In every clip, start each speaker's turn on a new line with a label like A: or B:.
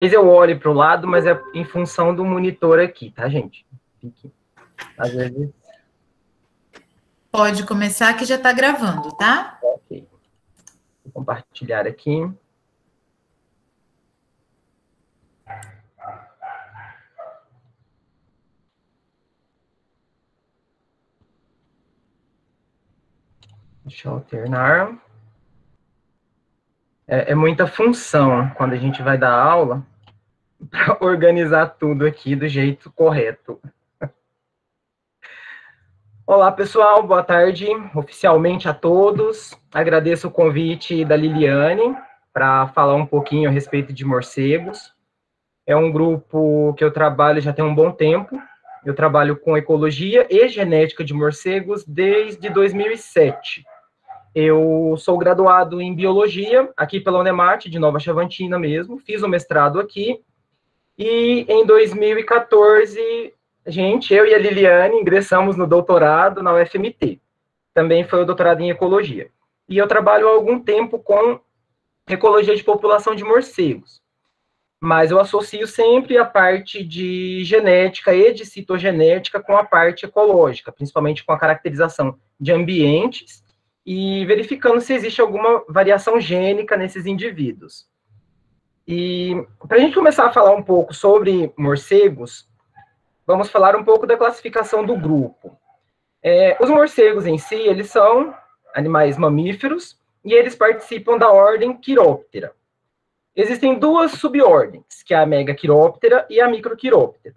A: eu olho para o lado, mas é em função do monitor aqui, tá, gente? Às vezes...
B: Pode começar que já está gravando, tá?
A: Ok. Vou compartilhar aqui. Deixa eu alternar. É muita função quando a gente vai dar aula para organizar tudo aqui do jeito correto. Olá, pessoal, boa tarde, oficialmente a todos. Agradeço o convite da Liliane para falar um pouquinho a respeito de morcegos. É um grupo que eu trabalho já tem um bom tempo. Eu trabalho com ecologia e genética de morcegos desde 2007. Eu sou graduado em biologia, aqui pela Unemate, de Nova Chavantina mesmo. Fiz o mestrado aqui. E em 2014, eu e a Liliane ingressamos no doutorado na UFMT. Também foi o doutorado em ecologia. E eu trabalho há algum tempo com ecologia de população de morcegos. Mas eu associo sempre a parte de genética e de citogenética com a parte ecológica, principalmente com a caracterização de ambientes e verificando se existe alguma variação gênica nesses indivíduos. E para a gente começar a falar um pouco sobre morcegos, vamos falar um pouco da classificação do grupo. Os morcegos em si, eles são animais mamíferos e eles participam da ordem Chiroptera. Existem duas subordens, que é a Megachiroptera e a Microchiroptera.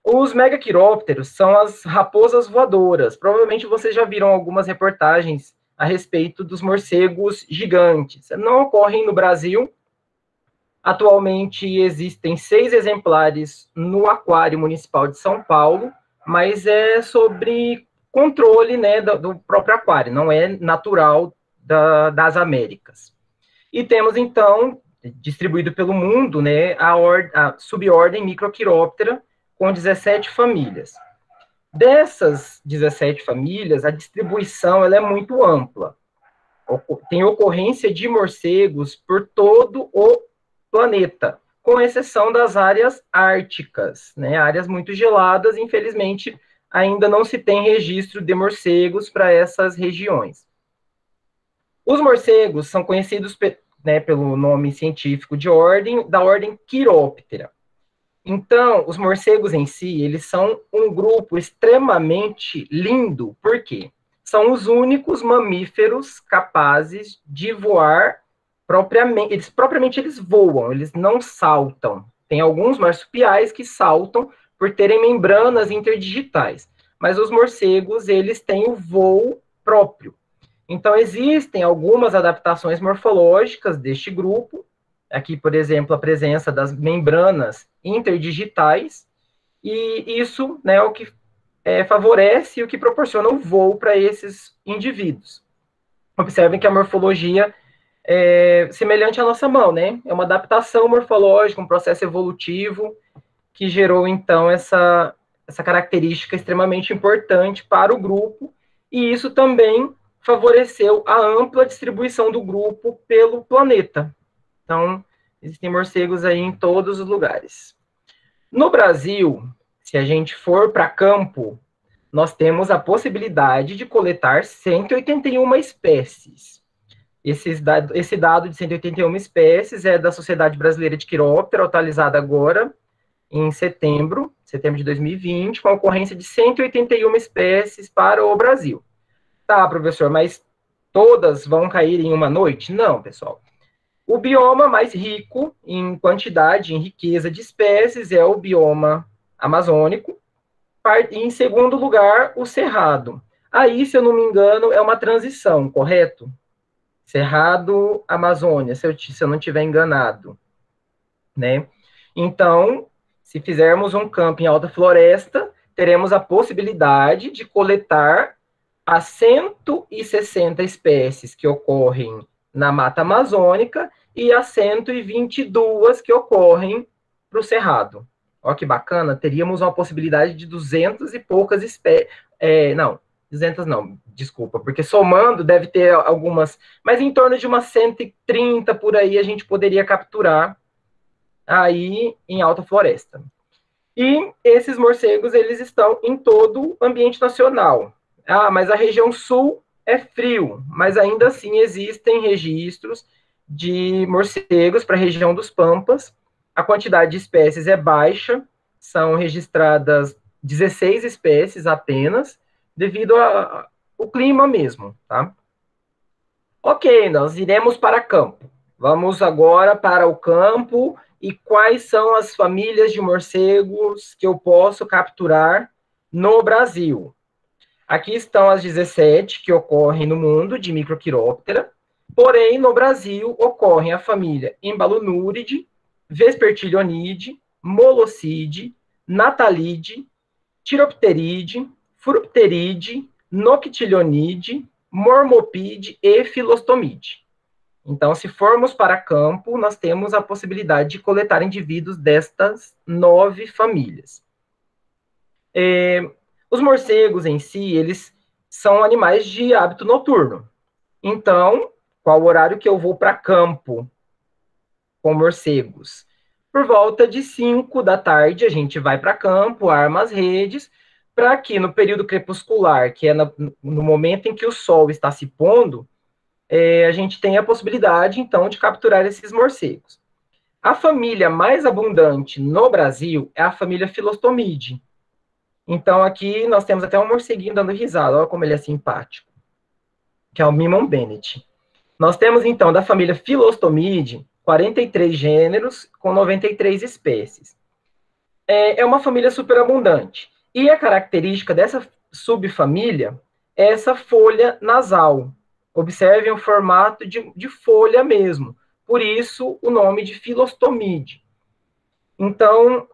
A: Os megaquirópteros são as raposas voadoras. Provavelmente vocês já viram algumas reportagens a respeito dos morcegos gigantes. Não ocorrem no Brasil. Atualmente existem 6 exemplares no Aquário Municipal de São Paulo, mas é sobre controle, né, do próprio aquário, não é natural das Américas. E temos, então, distribuído pelo mundo, né, a subordem Microchiroptera, com 17 famílias. Dessas 17 famílias, a distribuição ela é muito ampla. Tem ocorrência de morcegos por todo o planeta, com exceção das áreas árticas, né, áreas muito geladas, infelizmente, ainda não se tem registro de morcegos para essas regiões. Os morcegos são conhecidos pelo nome científico da ordem Chiroptera. Então, os morcegos em si, eles são um grupo extremamente lindo, por quê? São os únicos mamíferos capazes de voar propriamente eles voam, eles não saltam. Tem alguns marsupiais que saltam por terem membranas interdigitais, mas os morcegos, eles têm o voo próprio. Então, existem algumas adaptações morfológicas deste grupo. Aqui, por exemplo, a presença das membranas interdigitais, e isso, né, é o que favorece e o que proporciona o voo para esses indivíduos. Observem que a morfologia é semelhante à nossa mão, né? É uma adaptação morfológica, um processo evolutivo que gerou, então, essa característica extremamente importante para o grupo, e isso também favoreceu a ampla distribuição do grupo pelo planeta. Então, existem morcegos aí em todos os lugares. No Brasil, se a gente for para campo, nós temos a possibilidade de coletar 181 espécies. Esse dado de 181 espécies é da Sociedade Brasileira de Quiróptera, atualizada agora em setembro de 2020, com a ocorrência de 181 espécies para o Brasil. Tá, professor, mas todas vão cair em uma noite? Não, pessoal. O bioma mais rico em quantidade, em riqueza de espécies, é o bioma amazônico. E, em segundo lugar, o cerrado. Aí, se eu não me engano, é uma transição, correto? Cerrado, Amazônia, se eu não estiver enganado, né? Então, se fizermos um campo em alta floresta, teremos a possibilidade de coletar as 160 espécies que ocorrem na Mata Amazônica e as 122 que ocorrem para o Cerrado. Olha que bacana, teríamos uma possibilidade de 200 e poucas espécies. Não, 200 não, desculpa, porque somando deve ter algumas, mas em torno de umas 130 por aí a gente poderia capturar aí em alta floresta. E esses morcegos, eles estão em todo o ambiente nacional. Ah, mas a região sul é frio, mas ainda assim existem registros de morcegos para a região dos Pampas. A quantidade de espécies é baixa, são registradas 16 espécies apenas, devido ao clima mesmo, tá? Ok, nós iremos para campo. Vamos agora para o campo e quais são as famílias de morcegos que eu posso capturar no Brasil. Aqui estão as 17 que ocorrem no mundo de Microchiroptera, porém no Brasil ocorrem a família Embalonuridae, Vespertilionidae, Molossidea, Natalide, Chiropteridae, Furupteridae, Noctilionidae, Mormopide e Filostomide. Então, se formos para campo, nós temos a possibilidade de coletar indivíduos destas 9 famílias. Os morcegos em si, eles são animais de hábito noturno. Então, qual o horário que eu vou para campo com morcegos? Por volta de 5 da tarde, a gente vai para campo, arma as redes, para que no período crepuscular, que é no momento em que o sol está se pondo, a gente tenha a possibilidade, então, de capturar esses morcegos. A família mais abundante no Brasil é a família Filostomide. Então, aqui nós temos até um morceguinho dando risada, olha como ele é simpático, que é o Mimon Bennett. Nós temos, então, da família Filostomide, 43 gêneros com 93 espécies. É uma família superabundante. E a característica dessa subfamília é essa folha nasal. Observem o formato de folha mesmo. Por isso, o nome de Filostomide. Então,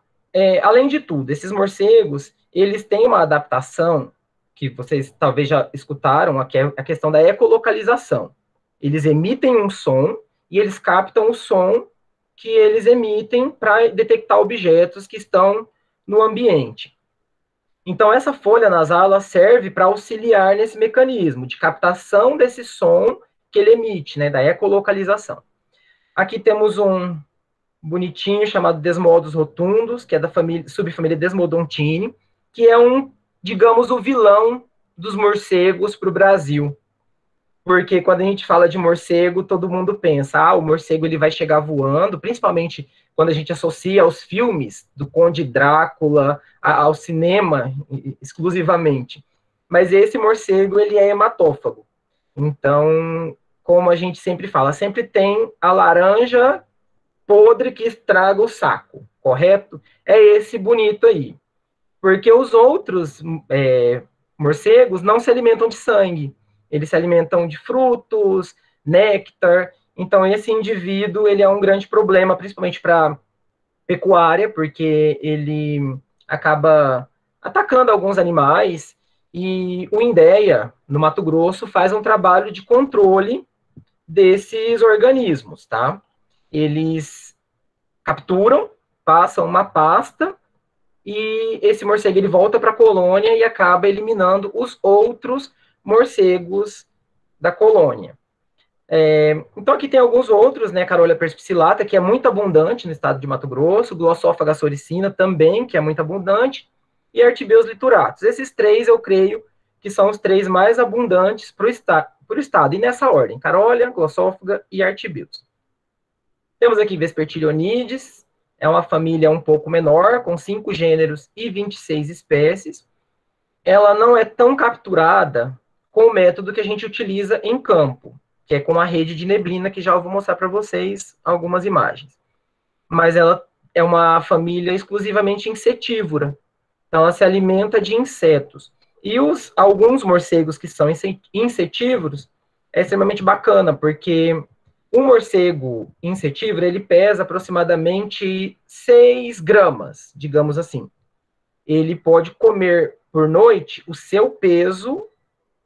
A: além de tudo, esses morcegos, eles têm uma adaptação, que vocês talvez já escutaram, que é a questão da ecolocalização. Eles emitem um som e eles captam o som que eles emitem para detectar objetos que estão no ambiente. Então, essa folha nasal ela serve para auxiliar nesse mecanismo de captação desse som que ele emite, né, da ecolocalização. Aqui temos um bonitinho chamado Desmodus rotundus, que é da subfamília Desmodontini, que é digamos, o vilão dos morcegos para o Brasil. Porque quando a gente fala de morcego, todo mundo pensa, o morcego ele vai chegar voando, principalmente quando a gente associa aos filmes do Conde Drácula, ao cinema exclusivamente. Mas esse morcego, ele é hematófago. Então, como a gente sempre fala, sempre tem a laranja podre que estraga o saco, correto? É esse bonito aí. Porque os outros morcegos não se alimentam de sangue. Eles se alimentam de frutos, néctar. Então, esse indivíduo, ele é um grande problema, principalmente para pecuária, porque ele acaba atacando alguns animais. E o INDEA, no Mato Grosso, faz um trabalho de controle desses organismos, tá? Eles capturam, passam uma pasta, e esse morcego ele volta para a colônia e acaba eliminando os outros morcegos da colônia. Então aqui tem alguns outros, né, Carolia perspicillata, que é muito abundante no estado de Mato Grosso, Glossophaga soricina também, que é muito abundante, e Artibeus lituratus. Esses três eu creio que são os três mais abundantes para o estado, e nessa ordem, Carolia, Glossophaga e Artibeus. Temos aqui Vespertilionides, é uma família um pouco menor, com 5 gêneros e 26 espécies. Ela não é tão capturada com o método que a gente utiliza em campo, que é com a rede de neblina, que já eu vou mostrar para vocês algumas imagens. Mas ela é uma família exclusivamente insetívora, então ela se alimenta de insetos. E alguns morcegos que são insetívoros é extremamente bacana, porque o morcego insetívoro, ele pesa aproximadamente 6 gramas, digamos assim. Ele pode comer por noite o seu peso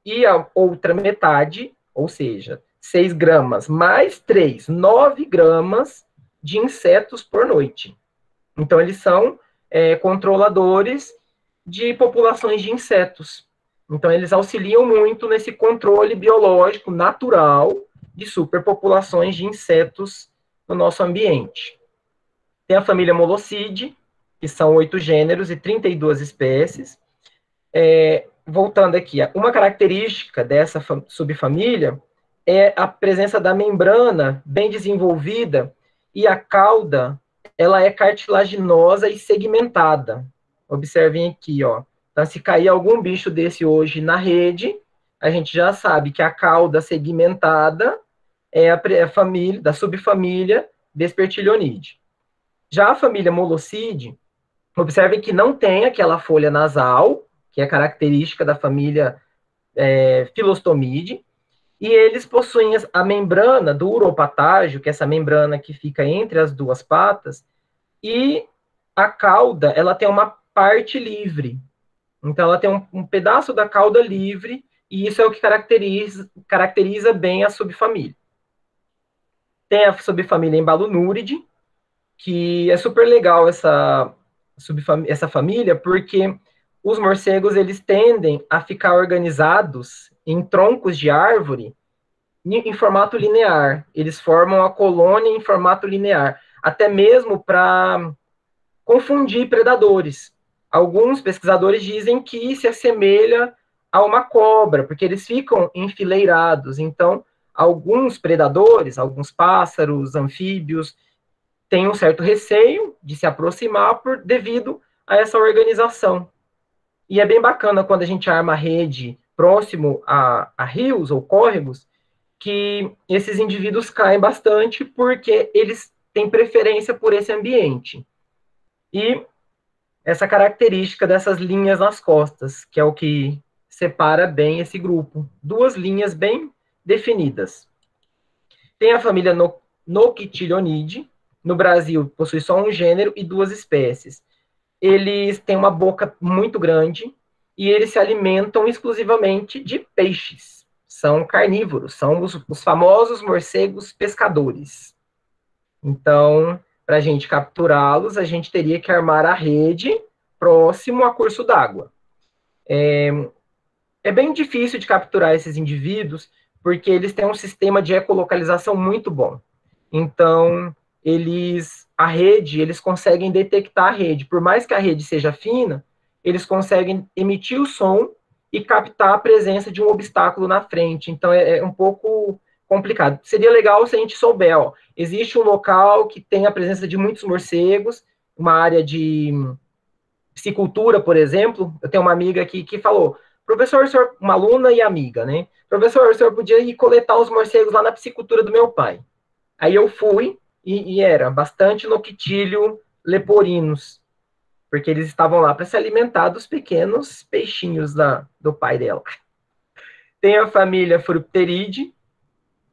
A: e a outra metade, ou seja, 6 gramas mais 3, 9 gramas de insetos por noite. Então, eles são controladores de populações de insetos. Então, eles auxiliam muito nesse controle biológico natural de superpopulações de insetos no nosso ambiente. Tem a família Moloside, que são 8 gêneros e 32 espécies. Voltando aqui, uma característica dessa subfamília é a presença da membrana bem desenvolvida e a cauda, ela é cartilaginosa e segmentada. Observem aqui, ó. Então, se cair algum bicho desse hoje na rede, a gente já sabe que a cauda segmentada é a família, da subfamília Vespertilionidae. Já a família Moloside, observem que não tem aquela folha nasal, que é característica da família Philostomide, e eles possuem a membrana do uropatágio, que é essa membrana que fica entre as duas patas, e a cauda, ela tem uma parte livre. Então, ela tem um pedaço da cauda livre, e isso é o que caracteriza bem a subfamília. Tem a subfamília Embalunuridae, que é super legal essa família, porque os morcegos, eles tendem a ficar organizados em troncos de árvore em formato linear. Eles formam a colônia em formato linear, até mesmo para confundir predadores. Alguns pesquisadores dizem que se assemelha a uma cobra, porque eles ficam enfileirados. Então, alguns predadores, alguns pássaros, anfíbios, têm um certo receio de se aproximar devido a essa organização. E é bem bacana quando a gente arma a rede próximo a rios ou córregos, que esses indivíduos caem bastante porque eles têm preferência por esse ambiente. E essa característica dessas linhas nas costas, que é o que separa bem esse grupo. Duas linhas bem definidas. Tem a família Noctilionidae. No Brasil, possui só um gênero e 2 espécies. Eles têm uma boca muito grande e eles se alimentam exclusivamente de peixes. São carnívoros, são os famosos morcegos pescadores. Então, para a gente capturá-los, a gente teria que armar a rede próximo a curso d'água. É bem difícil de capturar esses indivíduos, porque eles têm um sistema de ecolocalização muito bom. Então, eles conseguem detectar a rede. Por mais que a rede seja fina, eles conseguem emitir o som e captar a presença de um obstáculo na frente. Então, é um pouco complicado. Seria legal se a gente souber, ó, existe um local que tem a presença de muitos morcegos, uma área de piscicultura, por exemplo. Eu tenho uma amiga aqui que falou, professor, uma aluna e amiga, né? Professor, o senhor podia ir coletar os morcegos lá na piscicultura do meu pai. Aí eu fui, e era bastante noctílio leporinos, porque eles estavam lá para se alimentar dos pequenos peixinhos do pai dela. Tem a família Fructeridae,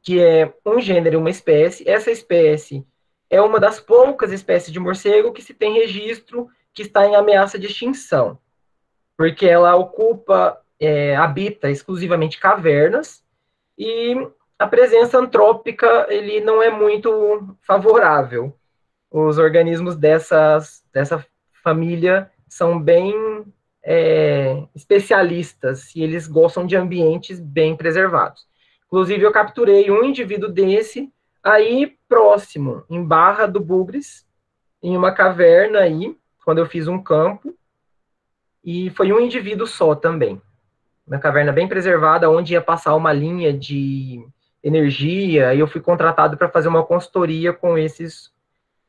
A: que é um gênero e uma espécie. Essa espécie é uma das poucas espécies de morcego que se tem registro que está em ameaça de extinção, porque ela habita exclusivamente cavernas, e a presença antrópica ele não é muito favorável. Os organismos dessa família são bem especialistas e eles gostam de ambientes bem preservados. Inclusive, eu capturei um indivíduo desse aí próximo, em Barra do Bugres, em uma caverna aí, quando eu fiz um campo, e foi um indivíduo só também. Uma caverna bem preservada, onde ia passar uma linha de energia, e eu fui contratado para fazer uma consultoria com esses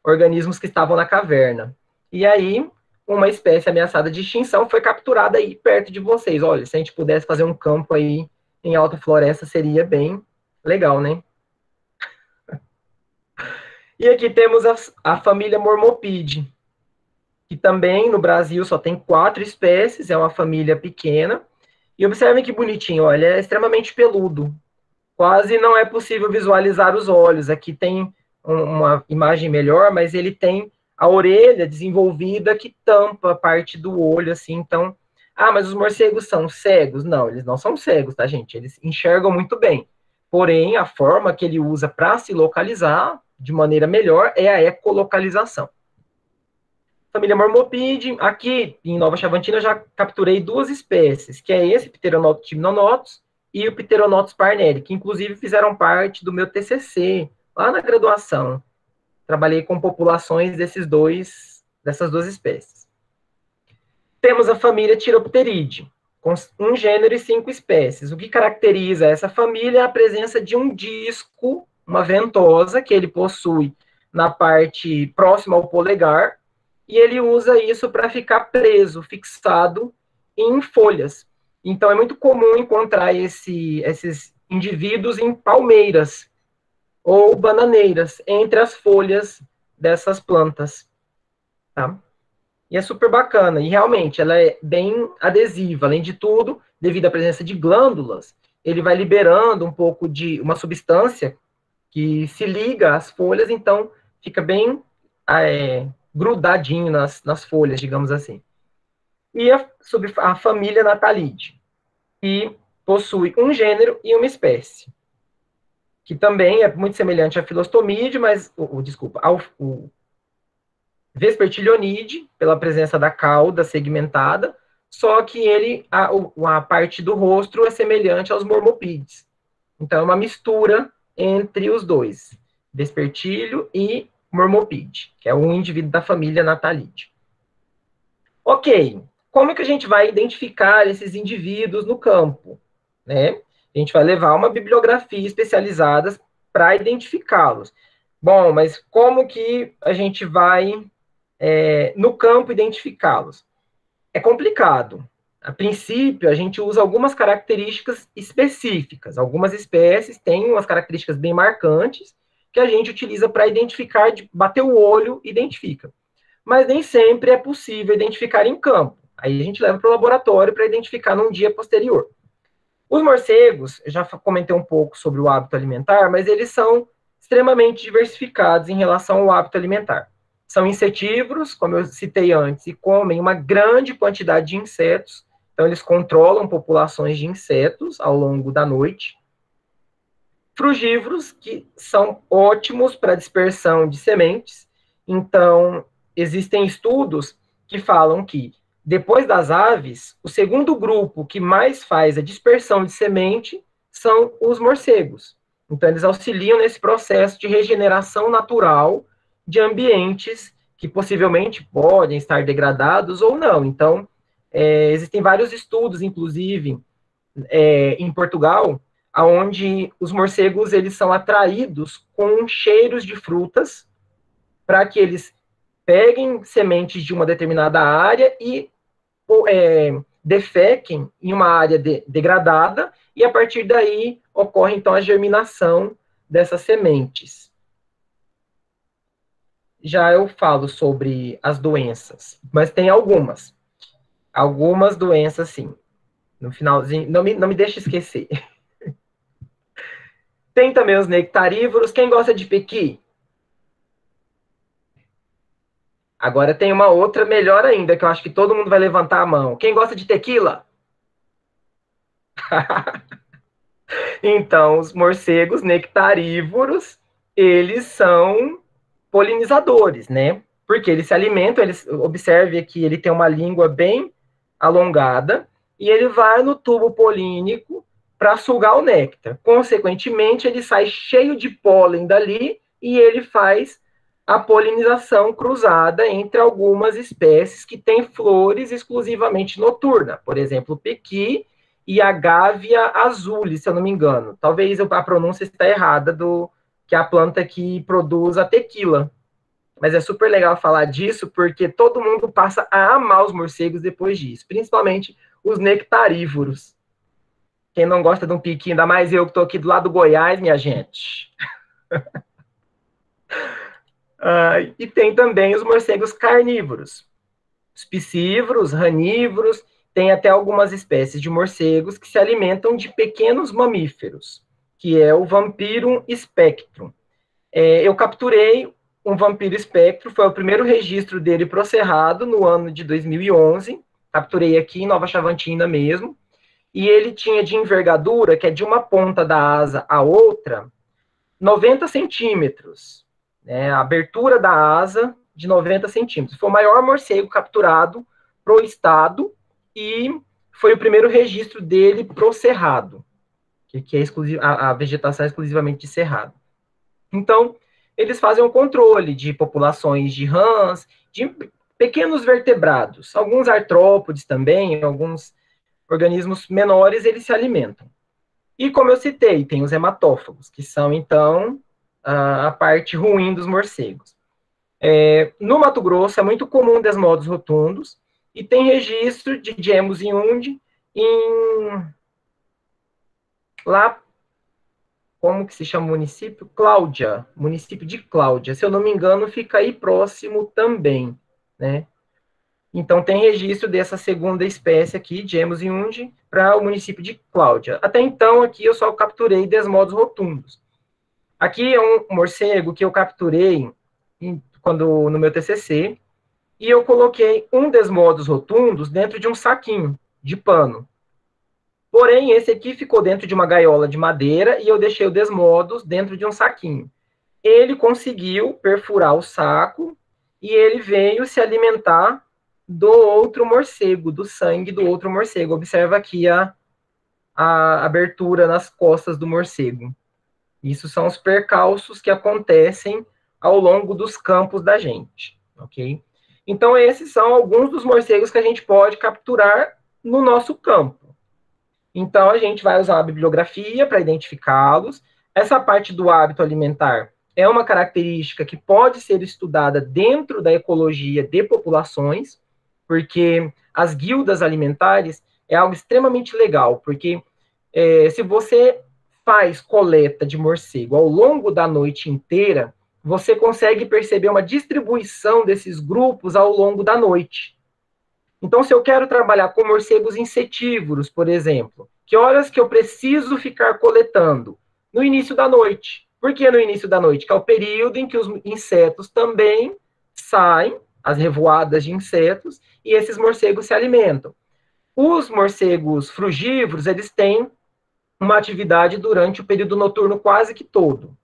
A: organismos que estavam na caverna. E aí, uma espécie ameaçada de extinção foi capturada aí perto de vocês. Olha, se a gente pudesse fazer um campo aí em alta floresta, seria bem legal, né? E aqui temos a família Mormopide, que também no Brasil só tem 4 espécies, é uma família pequena. E observem que bonitinho, olha, é extremamente peludo. Quase não é possível visualizar os olhos. Aqui tem uma imagem melhor, mas ele tem a orelha desenvolvida que tampa a parte do olho, assim. Então, mas os morcegos são cegos? Não, eles não são cegos, tá, gente? Eles enxergam muito bem. Porém, a forma que ele usa para se localizar de maneira melhor é a ecolocalização. Família Mormopide, aqui em Nova Chavantina eu já capturei 2 espécies, que é esse Pteronottus timnonotus e o Pteronottus parnelli, que inclusive fizeram parte do meu TCC, lá na graduação. trabalhei com populações dessas duas espécies. Temos a família Tiropteridae, com um gênero e 5 espécies. O que caracteriza essa família é a presença de um disco, uma ventosa, que ele possui na parte próxima ao polegar, e ele usa isso para ficar preso, fixado em folhas. Então, é muito comum encontrar esses indivíduos em palmeiras ou bananeiras, entre as folhas dessas plantas. Tá? E é super bacana. E, realmente, ela é bem adesiva. Além de tudo, devido à presença de glândulas, ele vai liberando um pouco de uma substância que se liga às folhas, então fica bem grudadinho nas folhas, digamos assim. E a família Natalidae, que possui um gênero e uma espécie, que também é muito semelhante à Philostomide, mas, ao Vespertilionidae, pela presença da cauda segmentada, só que a parte do rosto é semelhante aos Mormopídeos. Então, é uma mistura entre os dois, Vespertilio e Mormopide, que é um indivíduo da família Natalidae. Ok, como é que a gente vai identificar esses indivíduos no campo? Né? A gente vai levar uma bibliografia especializada para identificá-los. Bom, mas como que a gente vai, no campo, identificá-los? É complicado. A princípio, a gente usa algumas características específicas. Algumas espécies têm umas características bem marcantes que a gente utiliza para identificar, bater o olho, identifica. Mas nem sempre é possível identificar em campo. Aí a gente leva para o laboratório para identificar num dia posterior. Os morcegos, eu já comentei um pouco sobre o hábito alimentar, mas eles são extremamente diversificados em relação ao hábito alimentar. São insetívoros, como eu citei antes, e comem uma grande quantidade de insetos. Então, eles controlam populações de insetos ao longo da noite. Frugívoros, que são ótimos para dispersão de sementes. Então, existem estudos que falam que, depois das aves, o segundo grupo que mais faz a dispersão de semente são os morcegos. Então, eles auxiliam nesse processo de regeneração natural de ambientes que possivelmente podem estar degradados ou não. Então, existem vários estudos, inclusive, em Portugal, onde os morcegos eles são atraídos com cheiros de frutas para que eles peguem sementes de uma determinada área e defequem em uma área degradada, e a partir daí ocorre, então, a germinação dessas sementes. Já eu falo sobre as doenças, mas tem algumas. Algumas doenças, sim. No finalzinho, não me deixe esquecer. Tem também os nectarívoros. Quem gosta de pequi? Agora tem uma outra melhor ainda, que eu acho que todo mundo vai levantar a mão. Quem gosta de tequila? Então, os morcegos nectarívoros, eles são polinizadores, né? Porque eles se alimentam, observe aqui, ele tem uma língua bem alongada, e ele vai no tubo polínico para sugar o néctar. Consequentemente, ele sai cheio de pólen dali, e ele faz a polinização cruzada entre algumas espécies que têm flores exclusivamente noturnas. Por exemplo, o pequi e a Gávea azulis, se eu não me engano. Talvez a pronúncia está errada, que é a planta que produz a tequila. Mas é super legal falar disso, porque todo mundo passa a amar os morcegos depois disso, principalmente os nectarívoros. Quem não gosta de um piquinho, ainda mais eu que estou aqui do lado do Goiás, minha gente. E tem também os morcegos carnívoros. Os piscívoros, ranívoros, tem até algumas espécies de morcegos que se alimentam de pequenos mamíferos, que é o Vampirum spectrum. Eu capturei um Vampiro espectro, foi o primeiro registro dele pro Cerrado no ano de 2011, capturei aqui em Nova Chavantina mesmo, e ele tinha de envergadura, que é de uma ponta da asa à outra, 90 centímetros, né, a abertura da asa de 90 centímetros. Foi o maior morcego capturado pro estado e foi o primeiro registro dele pro Cerrado, que é a vegetação é exclusivamente de Cerrado. Então, eles fazem um controle de populações de rãs, de pequenos vertebrados, alguns artrópodes também, alguns organismos menores, eles se alimentam. E como eu citei, tem os hematófagos, que são, então, a parte ruim dos morcegos. No Mato Grosso é muito comum desmodos rotundos, e tem registro de Gemos iundi lá, como que se chama o município? Cláudia, município de Cláudia. Se eu não me engano, fica aí próximo também, né? Então, tem registro dessa segunda espécie aqui, Gemos iundi, para o município de Cláudia. Até então, aqui eu só capturei desmodos rotundos. Aqui é um morcego que eu capturei no meu TCC, e eu coloquei um desmodos rotundos dentro de um saquinho de pano. Porém, esse aqui ficou dentro de uma gaiola de madeira, e eu deixei o desmodos dentro de um saquinho. Ele conseguiu perfurar o saco, e ele veio se alimentar do outro morcego, do sangue do outro morcego. Observa aqui a abertura nas costas do morcego. Isso são os percalços que acontecem ao longo dos campos da gente, ok? Então, esses são alguns dos morcegos que a gente pode capturar no nosso campo. Então, a gente vai usar uma bibliografia para identificá-los. Essa parte do hábito alimentar é uma característica que pode ser estudada dentro da ecologia de populações, porque as guildas alimentares é algo extremamente legal, porque se você faz coleta de morcego ao longo da noite inteira, você consegue perceber uma distribuição desses grupos ao longo da noite. Então, se eu quero trabalhar com morcegos insetívoros, por exemplo, que horas que eu preciso ficar coletando? No início da noite. Por que no início da noite? Que é o período em que os insetos também saem, as revoadas de insetos, e esses morcegos se alimentam. Os morcegos frugívoros, eles têm uma atividade durante o período noturno quase que todo.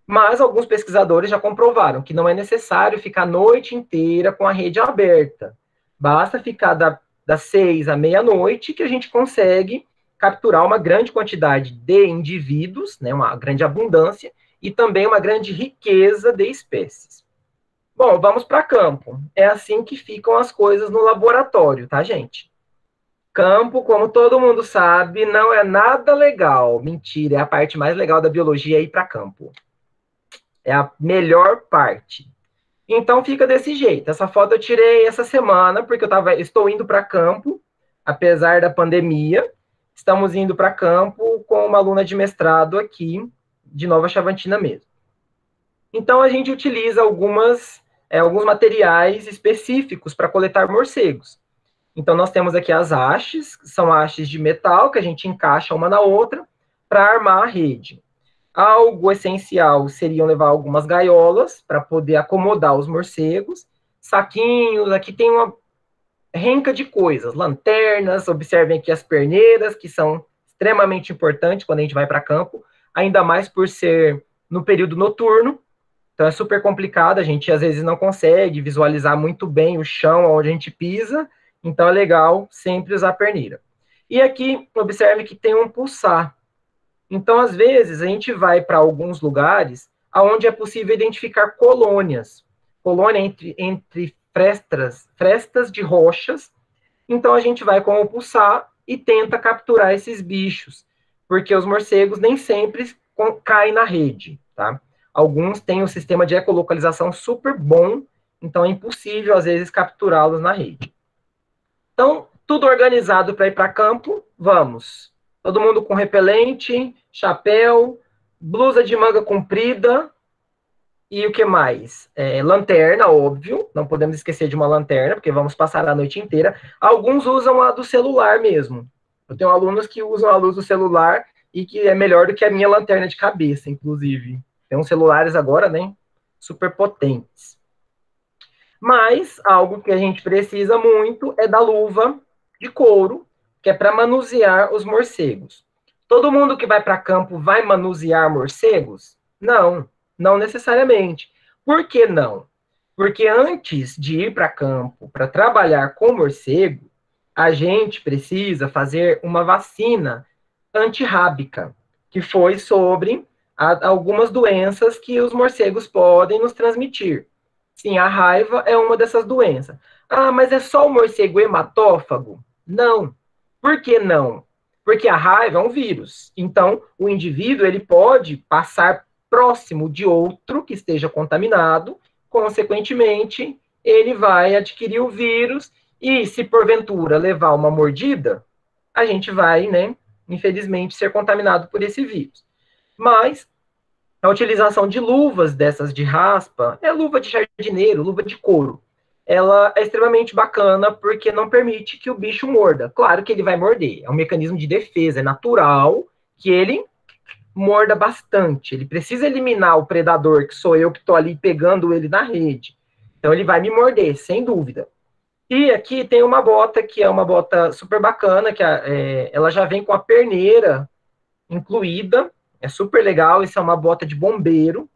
A: Mas alguns pesquisadores já comprovaram que não é necessário ficar a noite inteira com a rede aberta. Basta ficar das 6 à meia-noite que a gente consegue capturar uma grande quantidade de indivíduos, né, uma grande abundância, e também uma grande riqueza de espécies. Bom, vamos para campo. É assim que ficam as coisas no laboratório, tá, gente? Campo, como todo mundo sabe, não é nada legal. Mentira, é a parte mais legal da biologia ir para campo. É a melhor parte. Então fica desse jeito. Essa foto eu tirei essa semana, porque estou indo para campo, apesar da pandemia. Estamos indo para campo com uma aluna de mestrado aqui, de Nova Chavantina mesmo. Então a gente utiliza alguns materiais específicos para coletar morcegos. Então, nós temos aqui as hastes, que são hastes de metal, que a gente encaixa uma na outra para armar a rede. Algo essencial seriam levar algumas gaiolas para poder acomodar os morcegos, saquinhos, aqui tem uma renca de coisas, lanternas, observem aqui as perneiras, que são extremamente importantes quando a gente vai para campo, ainda mais por ser no período noturno, então é super complicado, a gente às vezes não consegue visualizar muito bem o chão onde a gente pisa, então é legal sempre usar a perneira. E aqui, observe que tem um pulsar. Então, às vezes, a gente vai para alguns lugares onde é possível identificar colônias. Colônia entre frestas de rochas. Então, a gente vai com o pulsar e tenta capturar esses bichos. Porque os morcegos nem sempre caem na rede, tá? Alguns têm um sistema de ecolocalização super bom, então é impossível, às vezes, capturá-los na rede. Então, tudo organizado para ir para campo, vamos. Todo mundo com repelente, chapéu, blusa de manga comprida e o que mais? Lanterna, óbvio, não podemos esquecer de uma lanterna, porque vamos passar a noite inteira. Alguns usam a do celular mesmo. Eu tenho alunos que usam a luz do celular e que é melhor do que a minha lanterna de cabeça, inclusive. Tem uns celulares agora, né? Super potentes. Mas algo que a gente precisa muito é da luva de couro, que é para manusear os morcegos. Todo mundo que vai para campo vai manusear morcegos? Não, não necessariamente. Por que não? Porque antes de ir para campo para trabalhar com morcego, a gente precisa fazer uma vacina antirrábica, que foi sobre há algumas doenças que os morcegos podem nos transmitir. Sim, a raiva é uma dessas doenças. Ah, mas é só o morcego hematófago? Não. Por que não? Porque a raiva é um vírus. Então, o indivíduo ele pode passar próximo de outro que esteja contaminado, consequentemente, ele vai adquirir o vírus e, se porventura levar uma mordida, a gente vai, né, infelizmente, ser contaminado por esse vírus. Mas a utilização de luvas dessas de raspa, é luva de jardineiro, luva de couro, ela é extremamente bacana porque não permite que o bicho morda. Claro que ele vai morder, é um mecanismo de defesa, é natural que ele morda bastante. Ele precisa eliminar o predador, que sou eu que estou ali pegando ele na rede. Então ele vai me morder, sem dúvida. E aqui tem uma bota que é uma bota super bacana, que ela já vem com a perneira incluída, é super legal, isso é uma bota de bombeiro,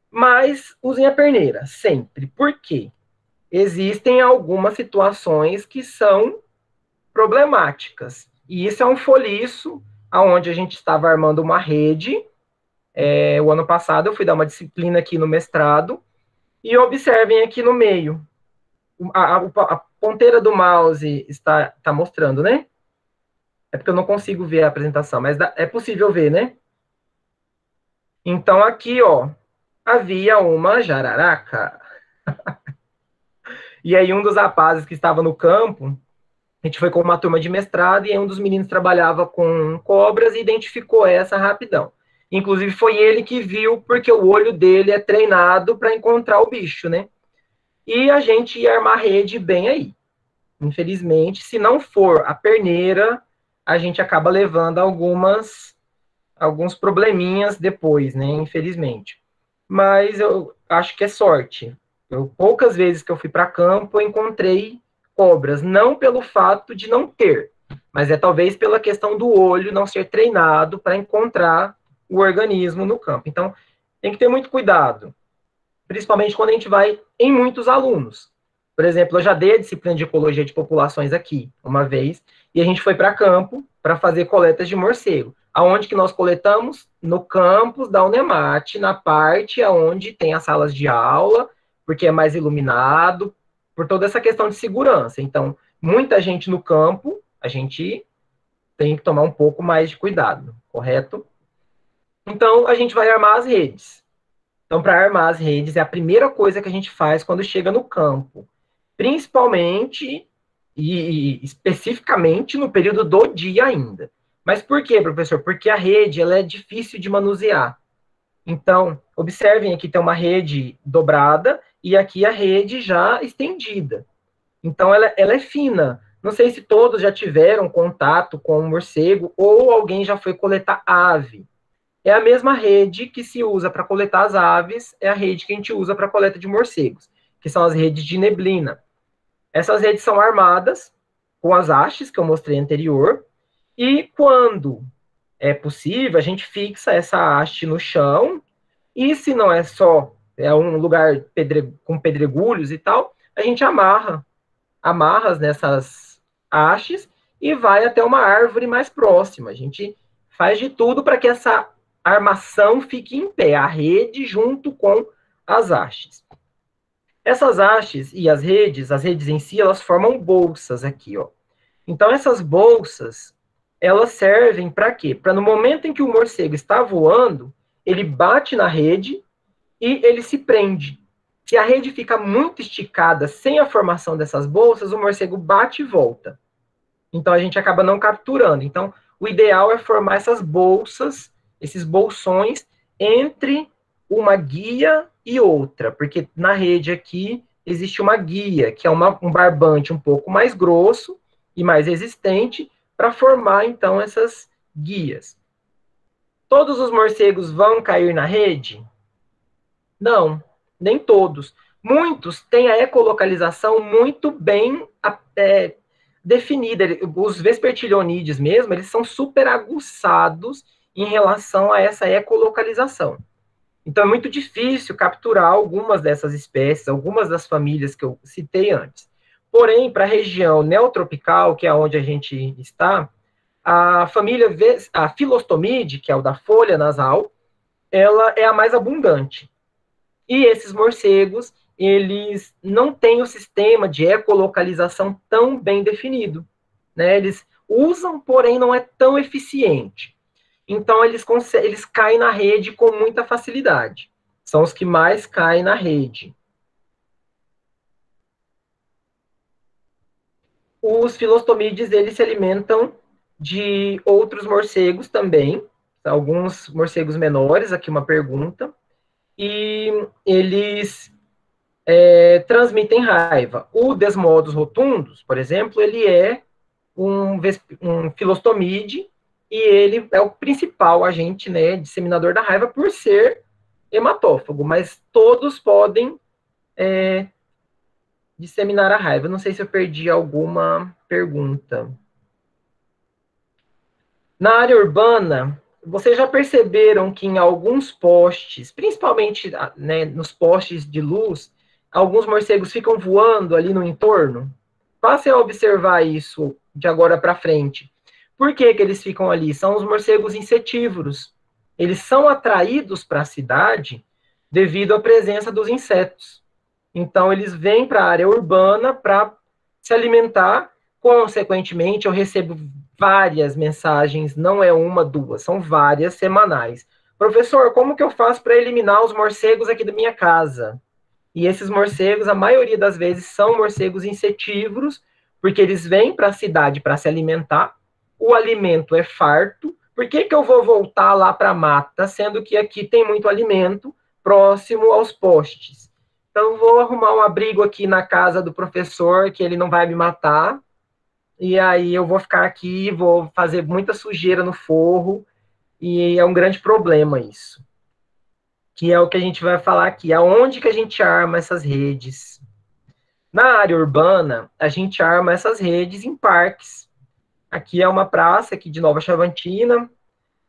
A: mas usem a perneira, sempre. Por quê? Existem algumas situações que são problemáticas, e isso é um foliço, onde a gente estava armando uma rede, o ano passado eu fui dar uma disciplina aqui no mestrado, e observem aqui no meio, a ponteira do mouse está mostrando, né? É porque eu não consigo ver a apresentação, mas é possível ver, né? Então, aqui, ó, havia uma jararaca. E aí, um dos rapazes que estava no campo, a gente foi com uma turma de mestrado, e aí um dos meninos trabalhava com cobras e identificou essa rapidão. Inclusive, foi ele que viu, porque o olho dele é treinado para encontrar o bicho, né? E a gente ia armar rede bem aí. Infelizmente, se não for a perneira, a gente acaba levando alguns probleminhas depois, né? Infelizmente. Mas eu acho que é sorte. Poucas vezes que eu fui para campo, eu encontrei cobras, não pelo fato de não ter, mas é talvez pela questão do olho não ser treinado para encontrar o organismo no campo. Então, tem que ter muito cuidado, principalmente quando a gente vai em muitos alunos. Por exemplo, eu já dei a disciplina de ecologia de populações aqui uma vez, e a gente foi para campo para fazer coletas de morcego. Aonde que nós coletamos? No campus da Unemate, na parte onde tem as salas de aula, porque é mais iluminado, por toda essa questão de segurança. Então, muita gente no campo, a gente tem que tomar um pouco mais de cuidado, correto? Então, a gente vai armar as redes. Então, para armar as redes, é a primeira coisa que a gente faz quando chega no campo. Principalmente e especificamente no período do dia ainda. Mas por quê, professor? Porque a rede ela é difícil de manusear. Então, observem aqui tem uma rede dobrada e aqui a rede já estendida. Então, ela é fina. Não sei se todos já tiveram contato com um morcego ou alguém já foi coletar ave. É a mesma rede que se usa para coletar as aves, é a rede que a gente usa para a coleta de morcegos, que são as redes de neblina. Essas redes são armadas com as hastes que eu mostrei anterior, e quando é possível, a gente fixa essa haste no chão, e se não é só um lugar com pedregulhos e tal, a gente amarra nessas hastes e vai até uma árvore mais próxima. A gente faz de tudo para que essa armação fique em pé, a rede junto com as hastes. Essas hastes e as redes em si, elas formam bolsas aqui, ó. Então, essas bolsas, elas servem para quê? Para no momento em que o morcego está voando, ele bate na rede e ele se prende. Se a rede fica muito esticada, sem a formação dessas bolsas, o morcego bate e volta. Então, a gente acaba não capturando. Então, o ideal é formar essas bolsas, esses bolsões, entre uma guia e outra, porque na rede aqui existe uma guia, que é um barbante um pouco mais grosso e mais resistente, para formar, então, essas guias. Todos os morcegos vão cair na rede? Não, nem todos. Muitos têm a ecolocalização muito bem definida. Os vespertilionídeos mesmo, eles são super aguçados em relação a essa ecolocalização. Então, é muito difícil capturar algumas dessas espécies, algumas das famílias que eu citei antes. Porém, para a região neotropical, que é onde a gente está, a família, a Filostomide, que é o da folha nasal, ela é a mais abundante. E esses morcegos, eles não têm o sistema de ecolocalização tão bem definido, né? Eles usam, porém não é tão eficiente. Então, eles caem na rede com muita facilidade. São os que mais caem na rede. Os filostomídeos, eles se alimentam de outros morcegos também, alguns morcegos menores, aqui uma pergunta, e eles transmitem raiva. O Desmodus rotundus, por exemplo, ele é um filostomide, e ele é o principal agente, né, disseminador da raiva por ser hematófago, mas todos podem disseminar a raiva. Não sei se eu perdi alguma pergunta. Na área urbana, vocês já perceberam que em alguns postes, principalmente, né, nos postes de luz, alguns morcegos ficam voando ali no entorno? Passem a observar isso de agora para frente. Por que que eles ficam ali? São os morcegos insetívoros. Eles são atraídos para a cidade devido à presença dos insetos. Então, eles vêm para a área urbana para se alimentar. Consequentemente, eu recebo várias mensagens, não é uma, duas, são várias semanais. Professor, como que eu faço para eliminar os morcegos aqui da minha casa? E esses morcegos, a maioria das vezes, são morcegos insetívoros, porque eles vêm para a cidade para se alimentar, o alimento é farto. Por que que eu vou voltar lá para a mata, sendo que aqui tem muito alimento próximo aos postes? Então, vou arrumar um abrigo aqui na casa do professor, que ele não vai me matar, e aí eu vou ficar aqui, vou fazer muita sujeira no forro, e é um grande problema isso. Que é o que a gente vai falar aqui, aonde que a gente arma essas redes. Na área urbana, a gente arma essas redes em parques. Aqui é uma praça aqui de Nova Chavantina,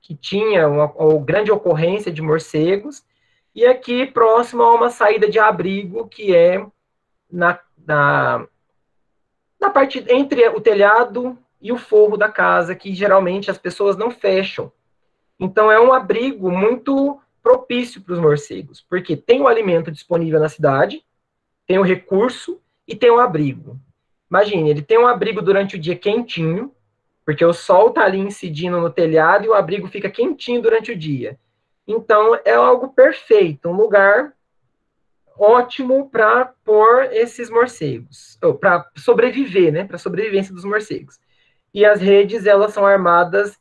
A: que tinha uma grande ocorrência de morcegos, e aqui próximo a uma saída de abrigo, que é na parte entre o telhado e o forro da casa, que geralmente as pessoas não fecham. Então, é um abrigo muito propício para os morcegos, porque tem o alimento disponível na cidade, tem o recurso e tem o abrigo. Imagine, ele tem um abrigo durante o dia quentinho, porque o sol está ali incidindo no telhado e o abrigo fica quentinho durante o dia. Então, é algo perfeito, um lugar ótimo para pôr esses morcegos, para sobreviver, né, para a sobrevivência dos morcegos. E as redes, elas são armadas,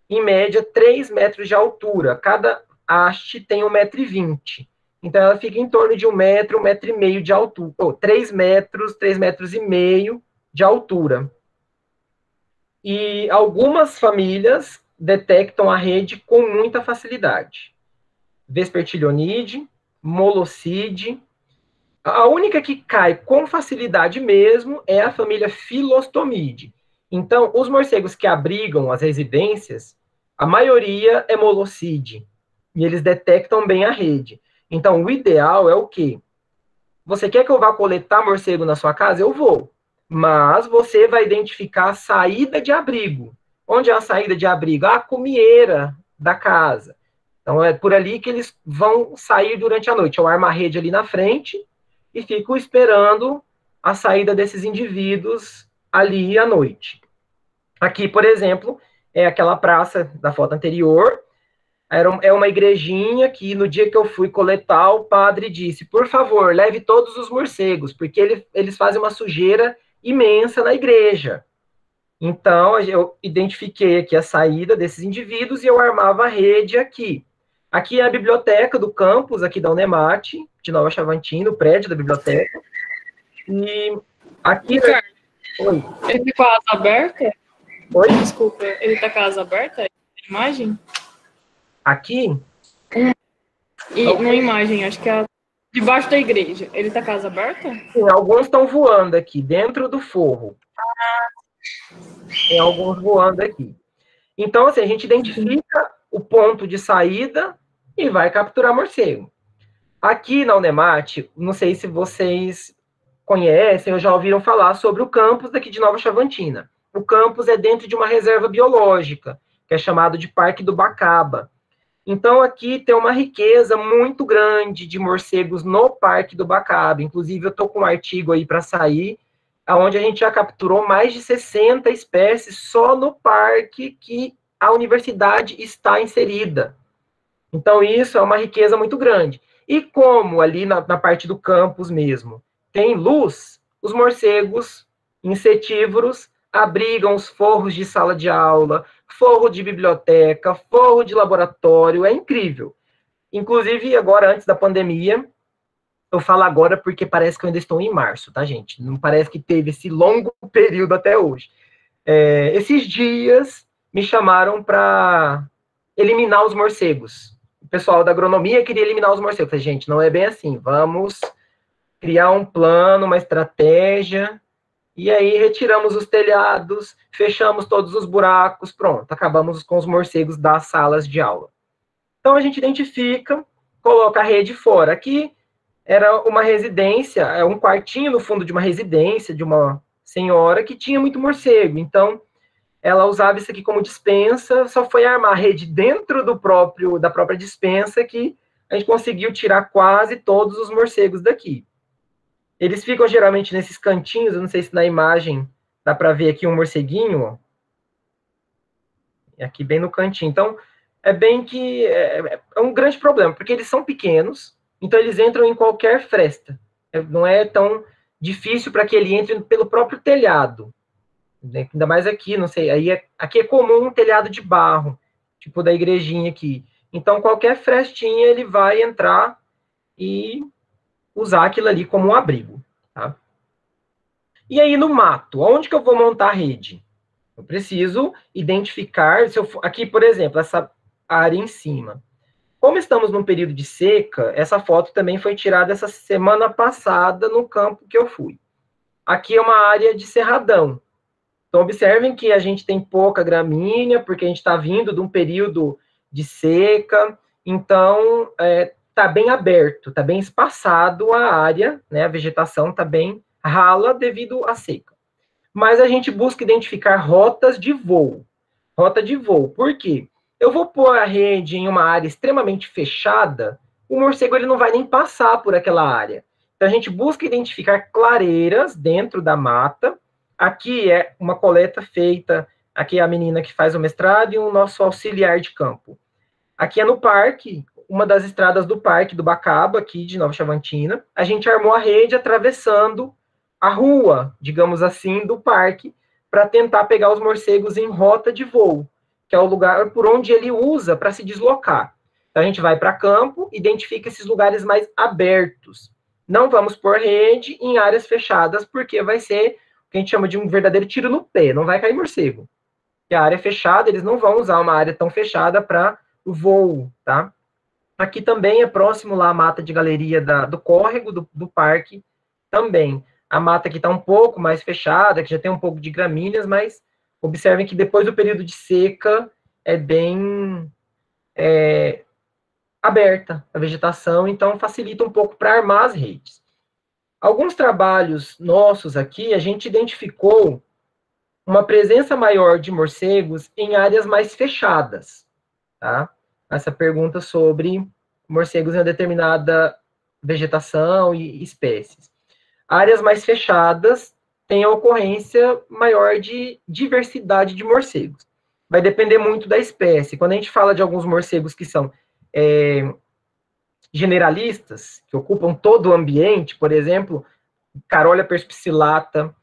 A: em média, 3 metros de altura. Cada haste tem 1,20 m. Então, ela fica em torno de 1 metro, 1,5 m de altura. 3 metros, 3,5 metros de altura. E algumas famílias detectam a rede com muita facilidade. Vespertilionide, Moloside. A única que cai com facilidade mesmo é a família Philostomide. Então, os morcegos que abrigam as residências, a maioria é Moloside. E eles detectam bem a rede. Então, o ideal é o quê? Você quer que eu vá coletar morcego na sua casa? Eu vou. Mas você vai identificar a saída de abrigo. Onde é a saída de abrigo? A comieira da casa. Então, é por ali que eles vão sair durante a noite. Eu armo a rede ali na frente e fico esperando a saída desses indivíduos ali à noite. Aqui, por exemplo, é aquela praça da foto anterior. É uma igrejinha que no dia que eu fui coletar, o padre disse, por favor, leve todos os morcegos, porque eles fazem uma sujeira imensa na igreja. Então, eu identifiquei aqui a saída desses indivíduos e eu armava a rede aqui. Aqui é a biblioteca do campus, aqui da Unemate, de Nova Chavantina, o prédio da biblioteca. E aqui...
C: Ricardo,
A: oi.
C: ele tá com a asa aberta?
A: Oi?
C: Desculpa, ele tá com a asa aberta? A imagem?
A: Aqui?
C: E na imagem, acho que é debaixo da igreja. Ele tá com a asa aberta?
A: Sim, alguns estão voando aqui, dentro do forro. Tem alguns voando aqui. Então, assim, a gente identifica o ponto de saída e vai capturar morcego. Aqui na Unemate, não sei se vocês conhecem ou já ouviram falar sobre o campus daqui de Nova Chavantina. O campus é dentro de uma reserva biológica, que é chamado de Parque do Bacaba. Então, aqui tem uma riqueza muito grande de morcegos no Parque do Bacaba. Inclusive, eu estou com um artigo aí para sair, onde a gente já capturou mais de 60 espécies só no parque que a universidade está inserida. Então, isso é uma riqueza muito grande. E como ali na parte do campus mesmo tem luz, os morcegos insetívoros abrigam os forros de sala de aula, forro de biblioteca, forro de laboratório, é incrível. Inclusive, agora, antes da pandemia, eu falo agora porque parece que eu ainda estou em março, tá, gente? Não parece que teve esse longo período até hoje. Esses dias me chamaram para eliminar os morcegos. O pessoal da agronomia queria eliminar os morcegos. Eu falei, gente, não é bem assim. Vamos criar um plano, uma estratégia. E aí retiramos os telhados, fechamos todos os buracos, pronto, acabamos com os morcegos das salas de aula. Então a gente identifica, coloca a rede fora. Aqui era uma residência, um quartinho no fundo de uma residência de uma senhora que tinha muito morcego. Então ela usava isso aqui como dispensa, só foi armar a rede dentro da própria dispensa que a gente conseguiu tirar quase todos os morcegos daqui. Eles ficam geralmente nesses cantinhos, eu não sei se na imagem dá para ver aqui um morceguinho, ó. Aqui bem no cantinho. Então, é bem que é um grande problema, porque eles são pequenos, então eles entram em qualquer fresta. Não é tão difícil para que ele entre pelo próprio telhado. Ainda mais aqui, não sei, aqui é comum um telhado de barro, tipo da igrejinha aqui. Então, qualquer frestinha ele vai entrar e usar aquilo ali como um abrigo, tá? E aí, no mato, onde que eu vou montar a rede? Eu preciso identificar, aqui, por exemplo, essa área em cima. Como estamos num período de seca, essa foto também foi tirada essa semana passada no campo que eu fui. Aqui é uma área de cerradão. Então, observem que a gente tem pouca gramínea, porque a gente está vindo de um período de seca, então está bem aberto, está bem espaçado a área, né? A vegetação está bem rala devido à seca. Mas a gente busca identificar rotas de voo. Rota de voo, por quê? Eu vou pôr a rede em uma área extremamente fechada, o morcego ele não vai nem passar por aquela área. Então, a gente busca identificar clareiras dentro da mata. Aqui é uma coleta feita, aqui é a menina que faz o mestrado e o nosso auxiliar de campo. Aqui é no parque, uma das estradas do Parque do Bacaba, aqui de Nova Chavantina. A gente armou a rede atravessando a rua, digamos assim, do parque, para tentar pegar os morcegos em rota de voo, que é o lugar por onde ele usa para se deslocar. Então, a gente vai para campo, identifica esses lugares mais abertos. Não vamos pôr rede em áreas fechadas, porque vai ser o que a gente chama de um verdadeiro tiro no pé, não vai cair morcego. Porque a área fechada, eles não vão usar uma área tão fechada para o voo, tá? Aqui também é próximo lá a mata de galeria do córrego do parque também. A mata aqui está um pouco mais fechada, que já tem um pouco de gramíneas, mas observem que depois do período de seca é bem aberta a vegetação, então facilita um pouco para armar as redes. Alguns trabalhos nossos aqui, a gente identificou uma presença maior de morcegos em áreas mais fechadas, tá? Essa pergunta sobre morcegos em uma determinada vegetação e espécies. Áreas mais fechadas têm a ocorrência maior de diversidade de morcegos. Vai depender muito da espécie. Quando a gente fala de alguns morcegos que são generalistas, que ocupam todo o ambiente, por exemplo, Carolia perspicillata,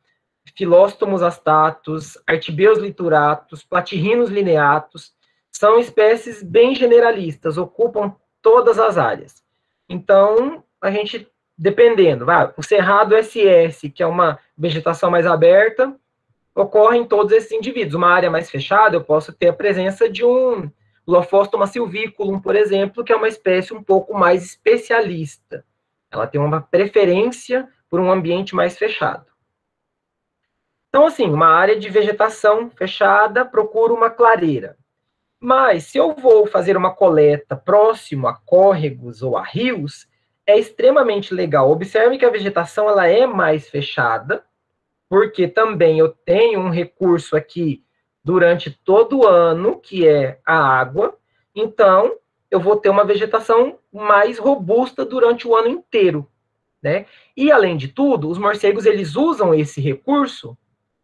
A: Philostomos astatus, Artibeus lituratus, Platyrrhinus lineatus, são espécies bem generalistas, ocupam todas as áreas. Então, a gente, dependendo, o cerrado SS, que é uma vegetação mais aberta, ocorre em todos esses indivíduos. Uma área mais fechada, eu posso ter a presença de um Lophostoma silviculum, por exemplo, que é uma espécie um pouco mais especialista. Ela tem uma preferência por um ambiente mais fechado. Então, assim, uma área de vegetação fechada, procuro uma clareira. Mas, se eu vou fazer uma coleta próximo a córregos ou a rios, é extremamente legal. Observe que a vegetação ela é mais fechada, porque também eu tenho um recurso aqui durante todo o ano, que é a água. Então, eu vou ter uma vegetação mais robusta durante o ano inteiro, né? E, além de tudo, os morcegos, eles usam esse recurso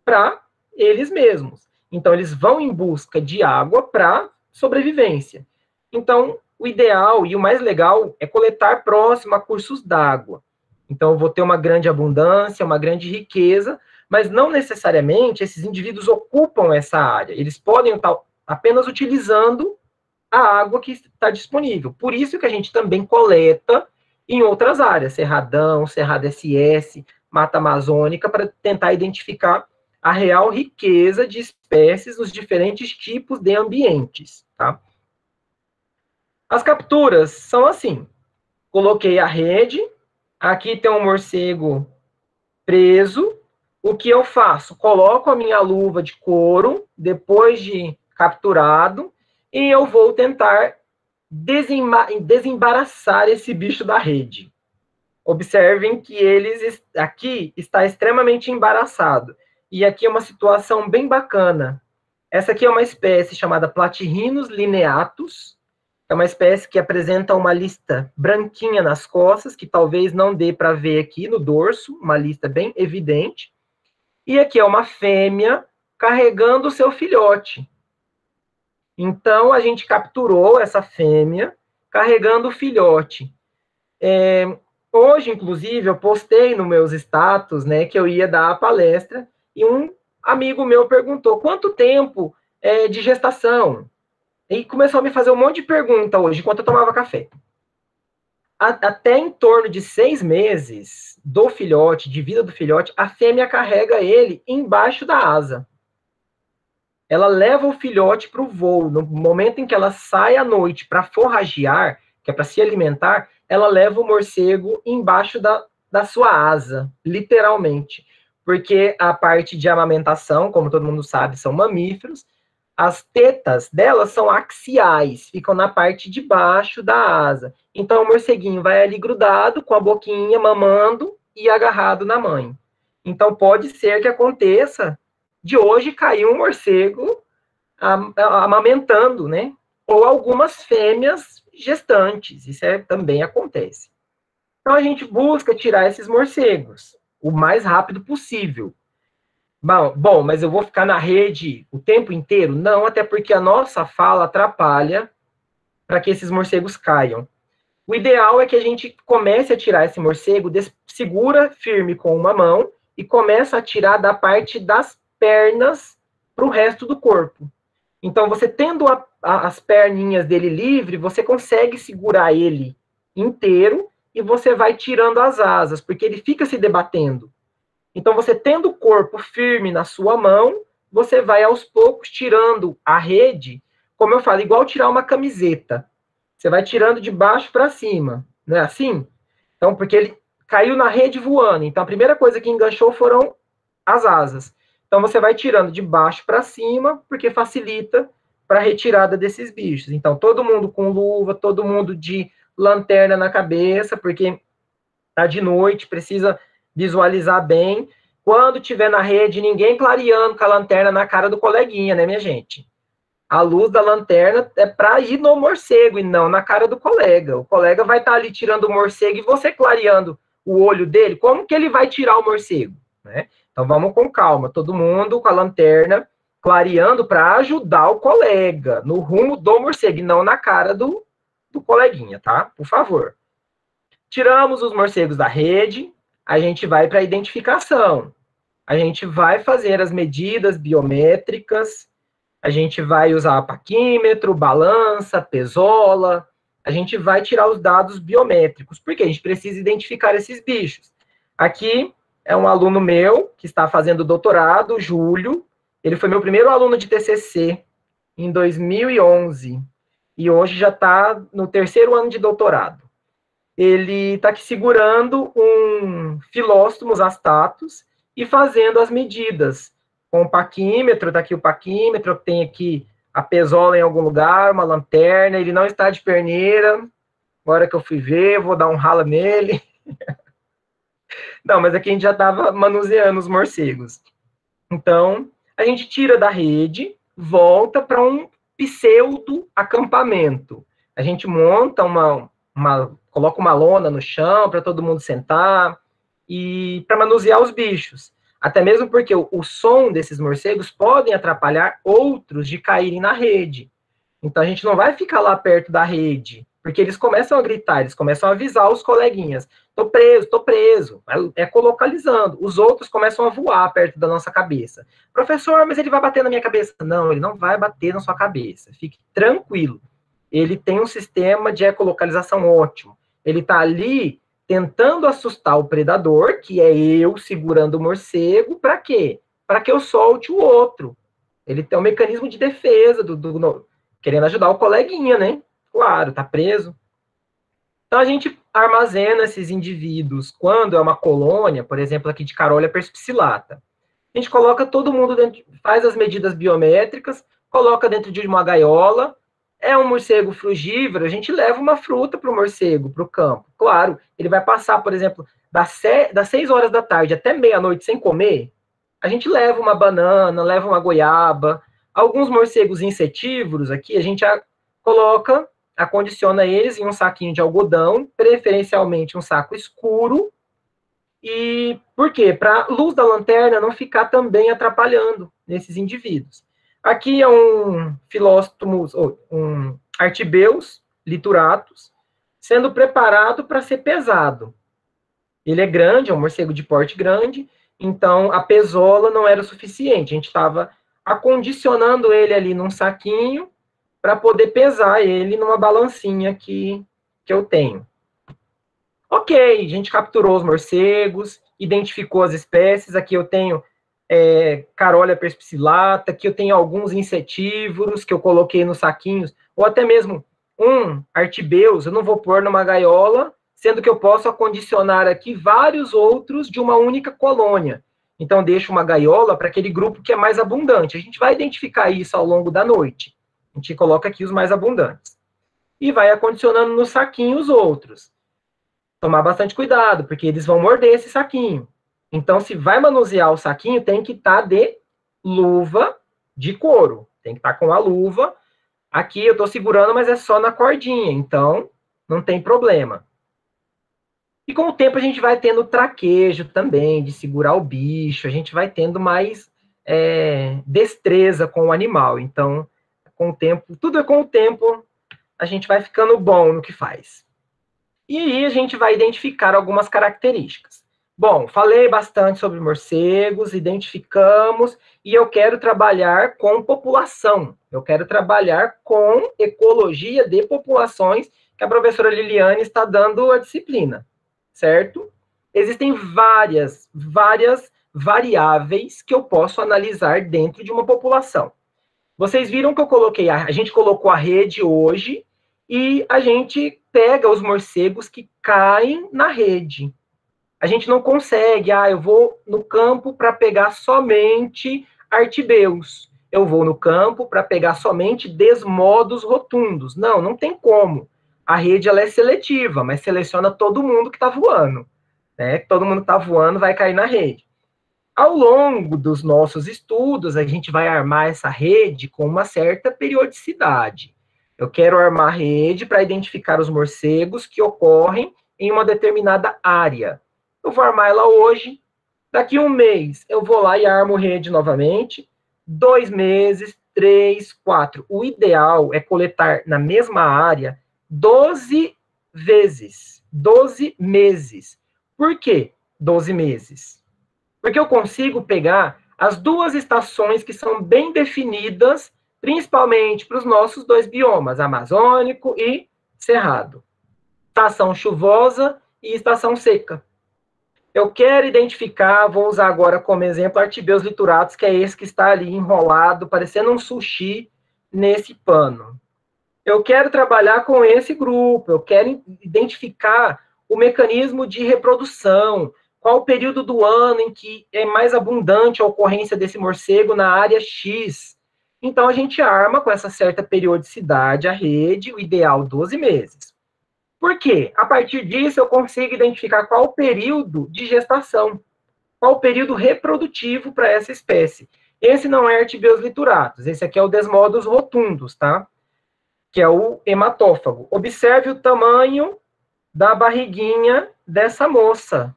A: para eles mesmos. Então, eles vão em busca de água para sobrevivência. Então, o ideal e o mais legal é coletar próximo a cursos d'água. Então, eu vou ter uma grande abundância, uma grande riqueza, mas não necessariamente esses indivíduos ocupam essa área. Eles podem estar apenas utilizando a água que está disponível. Por isso que a gente também coleta em outras áreas, Cerradão, Cerrado SS, Mata Amazônica, para tentar identificar a real riqueza de espécies nos diferentes tipos de ambientes, tá? As capturas são assim: coloquei a rede, aqui tem um morcego preso, o que eu faço? Coloco a minha luva de couro, depois de capturado, e eu vou tentar desembaraçar esse bicho da rede. Observem que aqui está extremamente embaraçado. E aqui é uma situação bem bacana. Essa aqui é uma espécie chamada Platyrrhinus lineatus. É uma espécie que apresenta uma lista branquinha nas costas, que talvez não dê para ver aqui no dorso, uma lista bem evidente. E aqui é uma fêmea carregando o seu filhote. Então, a gente capturou essa fêmea carregando o filhote. Hoje, inclusive, eu postei nos meus status, né, que eu ia dar a palestra, e um amigo meu perguntou, quanto tempo de gestação? E começou a me fazer um monte de pergunta hoje, enquanto eu tomava café. Até em torno de 6 meses do filhote, de vida do filhote, a fêmea carrega ele embaixo da asa. Ela leva o filhote para o voo. No momento em que ela sai à noite para forragear, que é para se alimentar, ela leva o morcego embaixo da sua asa, literalmente. Porque a parte de amamentação, como todo mundo sabe, são mamíferos, as tetas delas são axiais, ficam na parte de baixo da asa. Então, o morceguinho vai ali grudado, com a boquinha mamando e agarrado na mãe. Então, pode ser que aconteça de hoje cair um morcego amamentando, né? Ou algumas fêmeas gestantes, isso também acontece. Então, a gente busca tirar esses morcegos o mais rápido possível. Bom, mas eu vou ficar na rede o tempo inteiro? Não, até porque a nossa fala atrapalha para que esses morcegos caiam. O ideal é que a gente comece a tirar esse morcego, segura firme com uma mão e começa a tirar da parte das pernas para o resto do corpo. Então, você tendo as perninhas dele livre, você consegue segurar ele inteiro e você vai tirando as asas, porque ele fica se debatendo. Então, você tendo o corpo firme na sua mão, você vai aos poucos tirando a rede, como eu falo, igual tirar uma camiseta. Você vai tirando de baixo para cima, não é assim? Então, porque ele caiu na rede voando. Então, a primeira coisa que enganchou foram as asas. Então, você vai tirando de baixo para cima, porque facilita para a retirada desses bichos. Então, todo mundo com luva, todo mundo de lanterna na cabeça, porque tá de noite, precisa visualizar bem. Quando tiver na rede, ninguém clareando com a lanterna na cara do coleguinha, né, minha gente? A luz da lanterna é para ir no morcego e não na cara do colega. O colega vai estar ali tirando o morcego e você clareando o olho dele, como que ele vai tirar o morcego, né? Então vamos com calma, todo mundo com a lanterna clareando para ajudar o colega no rumo do morcego e não na cara do coleguinha, tá? Por favor. Tiramos os morcegos da rede, a gente vai para a identificação. A gente vai fazer as medidas biométricas, a gente vai usar paquímetro, balança, pesola, a gente vai tirar os dados biométricos, porque a gente precisa identificar esses bichos. Aqui é um aluno meu, que está fazendo doutorado, Júlio, ele foi meu primeiro aluno de TCC em 2011, e hoje já está no 3º ano de doutorado. Ele está aqui segurando um Phyllostomus astatus e fazendo as medidas com o paquímetro, tá aqui o paquímetro, tem aqui a pesola em algum lugar, uma lanterna, ele não está de perneira, agora que eu fui ver, vou dar um rala nele. Não, mas aqui a gente já estava manuseando os morcegos. Então, a gente tira da rede, volta para um pseudo acampamento. A gente monta coloca uma lona no chão para todo mundo sentar e para manusear os bichos. Até mesmo porque o som desses morcegos podem atrapalhar outros de caírem na rede. Então a gente não vai ficar lá perto da rede, porque eles começam a gritar, eles começam a avisar os coleguinhas: tô preso, é colocalizando. Os outros começam a voar perto da nossa cabeça. Professor, mas ele vai bater na minha cabeça. Não, ele não vai bater na sua cabeça. Fique tranquilo. Ele tem um sistema de ecolocalização ótimo. Ele está ali tentando assustar o predador, que é eu segurando o morcego, para quê? Para que eu solte o outro. Ele tem um mecanismo de defesa, querendo ajudar o coleguinha, né? Claro, tá preso. Então a gente armazena esses indivíduos quando é uma colônia, por exemplo, aqui de Carolia perspicillata. A gente coloca todo mundo dentro, faz as medidas biométricas, coloca dentro de uma gaiola. É um morcego frugívoro, a gente leva uma fruta para o morcego, para o campo. Claro, ele vai passar, por exemplo, das 6 horas da tarde até meia-noite sem comer. A gente leva uma banana, leva uma goiaba. Alguns morcegos insetívoros aqui, a gente acondiciona eles em um saquinho de algodão, preferencialmente um saco escuro. E por quê? Para a luz da lanterna não ficar também atrapalhando nesses indivíduos. Aqui é um Philostomos, um Artibeus lituratus, sendo preparado para ser pesado. Ele é grande, é um morcego de porte grande, então a pesola não era o suficiente. A gente estava acondicionando ele ali num saquinho para poder pesar ele numa balancinha que eu tenho. Ok, a gente capturou os morcegos, identificou as espécies. Aqui eu tenho Carolia perspicillata, aqui eu tenho alguns insetívoros que eu coloquei nos saquinhos, ou até mesmo um Artibeus, eu não vou pôr numa gaiola, sendo que eu posso acondicionar aqui vários outros de uma única colônia. Então, deixo uma gaiola para aquele grupo que é mais abundante. A gente vai identificar isso ao longo da noite. A gente coloca aqui os mais abundantes. E vai acondicionando no saquinho os outros. Tomar bastante cuidado, porque eles vão morder esse saquinho. Então, se vai manusear o saquinho, tem que estar de luva de couro. Tem que estar com a luva. Aqui eu estou segurando, mas é só na cordinha, então não tem problema. E com o tempo a gente vai tendo traquejo também, de segurar o bicho, a gente vai tendo mais destreza com o animal. Então, com o tempo, tudo é com o tempo, a gente vai ficando bom no que faz. E aí a gente vai identificar algumas características. Bom, falei bastante sobre morcegos, identificamos, e eu quero trabalhar com população. Eu quero trabalhar com ecologia de populações, que a professora Liliane está dando a disciplina, certo? Existem várias variáveis que eu posso analisar dentro de uma população. Vocês viram que a gente colocou a rede hoje, e a gente pega os morcegos que caem na rede. A gente não consegue, eu vou no campo para pegar somente Artibeus. Eu vou no campo para pegar somente Desmodos rotundos. Não, não tem como. A rede ela é seletiva, mas seleciona todo mundo que está voando. Né? Todo mundo que está voando vai cair na rede. Ao longo dos nossos estudos, a gente vai armar essa rede com uma certa periodicidade. Eu quero armar a rede para identificar os morcegos que ocorrem em uma determinada área. Eu vou armar ela hoje, daqui um mês eu vou lá e armo rede novamente, 2 meses, 3, 4. O ideal é coletar na mesma área 12 vezes, 12 meses. Por que 12 meses? Porque eu consigo pegar as 2 estações que são bem definidas, principalmente para os nossos 2 biomas, amazônico e cerrado. Estação chuvosa e estação seca. Eu quero identificar, vou usar agora como exemplo, Artibeus lituratus, que é esse que está ali enrolado, parecendo um sushi nesse pano. Eu quero trabalhar com esse grupo, eu quero identificar o mecanismo de reprodução, qual o período do ano em que é mais abundante a ocorrência desse morcego na área X. Então, a gente arma com essa certa periodicidade a rede, o ideal 12 meses. Por quê? A partir disso, eu consigo identificar qual o período de gestação, qual o período reprodutivo para essa espécie. Esse não é Artibeus lituratus, esse aqui é o Desmodos rotundos, tá? que é o hematófago. Observe o tamanho da barriguinha dessa moça.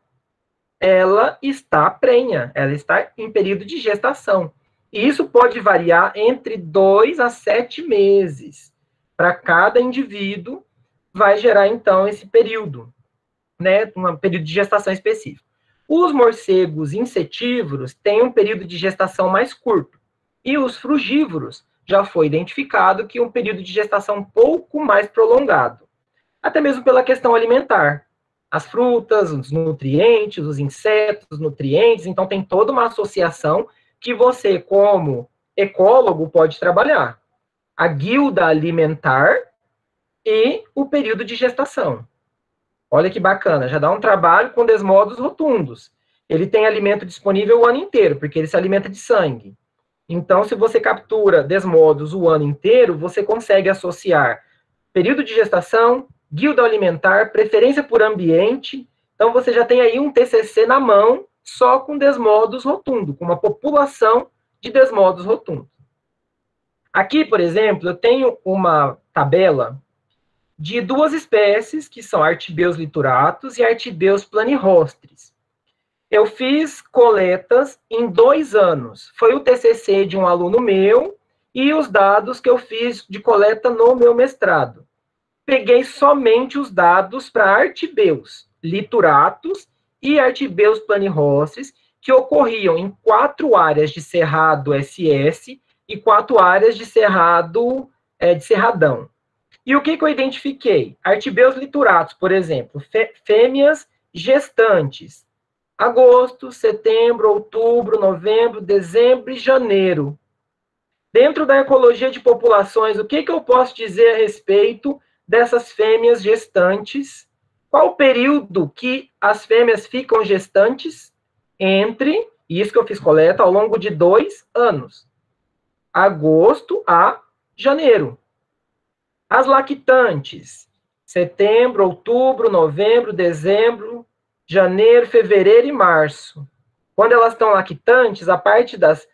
A: Ela está prenha, ela está em período de gestação. E isso pode variar entre 2 a 7 meses. Para cada indivíduo, vai gerar, então, esse período, né? Um período de gestação específico. Os morcegos insetívoros têm um período de gestação mais curto. E os frugívoros, já foi identificado que um período de gestação um pouco mais prolongado. Até mesmo pela questão alimentar. As frutas, os nutrientes, os insetos, os nutrientes, então tem toda uma associação que você, como ecólogo, pode trabalhar. A guilda alimentar e o período de gestação. Olha que bacana, já dá um trabalho com desmodos rotundos. Ele tem alimento disponível o ano inteiro, porque ele se alimenta de sangue. Então, se você captura desmodos o ano inteiro, você consegue associar período de gestação, guilda alimentar, preferência por ambiente. Então, você já tem aí um TCC na mão, só com desmodos rotundo, com uma população de desmodos rotundos. Aqui, por exemplo, eu tenho uma tabela de 2 espécies, que são Artibeus lituratus e Artibeus planirrostris. Eu fiz coletas em 2 anos. Foi o TCC de um aluno meu e os dados que eu fiz de coleta no meu mestrado. Peguei somente os dados para Artibeus lituratus e Artibeus planirrostris, que ocorriam em 4 áreas de cerrado SS e 4 áreas de cerrado de cerradão. E o que eu identifiquei? Artibeus lituratus, por exemplo, fêmeas gestantes. Agosto, setembro, outubro, novembro, dezembro e janeiro. Dentro da ecologia de populações, o que eu posso dizer a respeito dessas fêmeas gestantes? Qual o período que as fêmeas ficam gestantes? Entre, isso que eu fiz coleta, ao longo de 2 anos. Agosto a janeiro. As lactantes, setembro, outubro, novembro, dezembro, janeiro, fevereiro e março. Quando elas estão lactantes, a parte das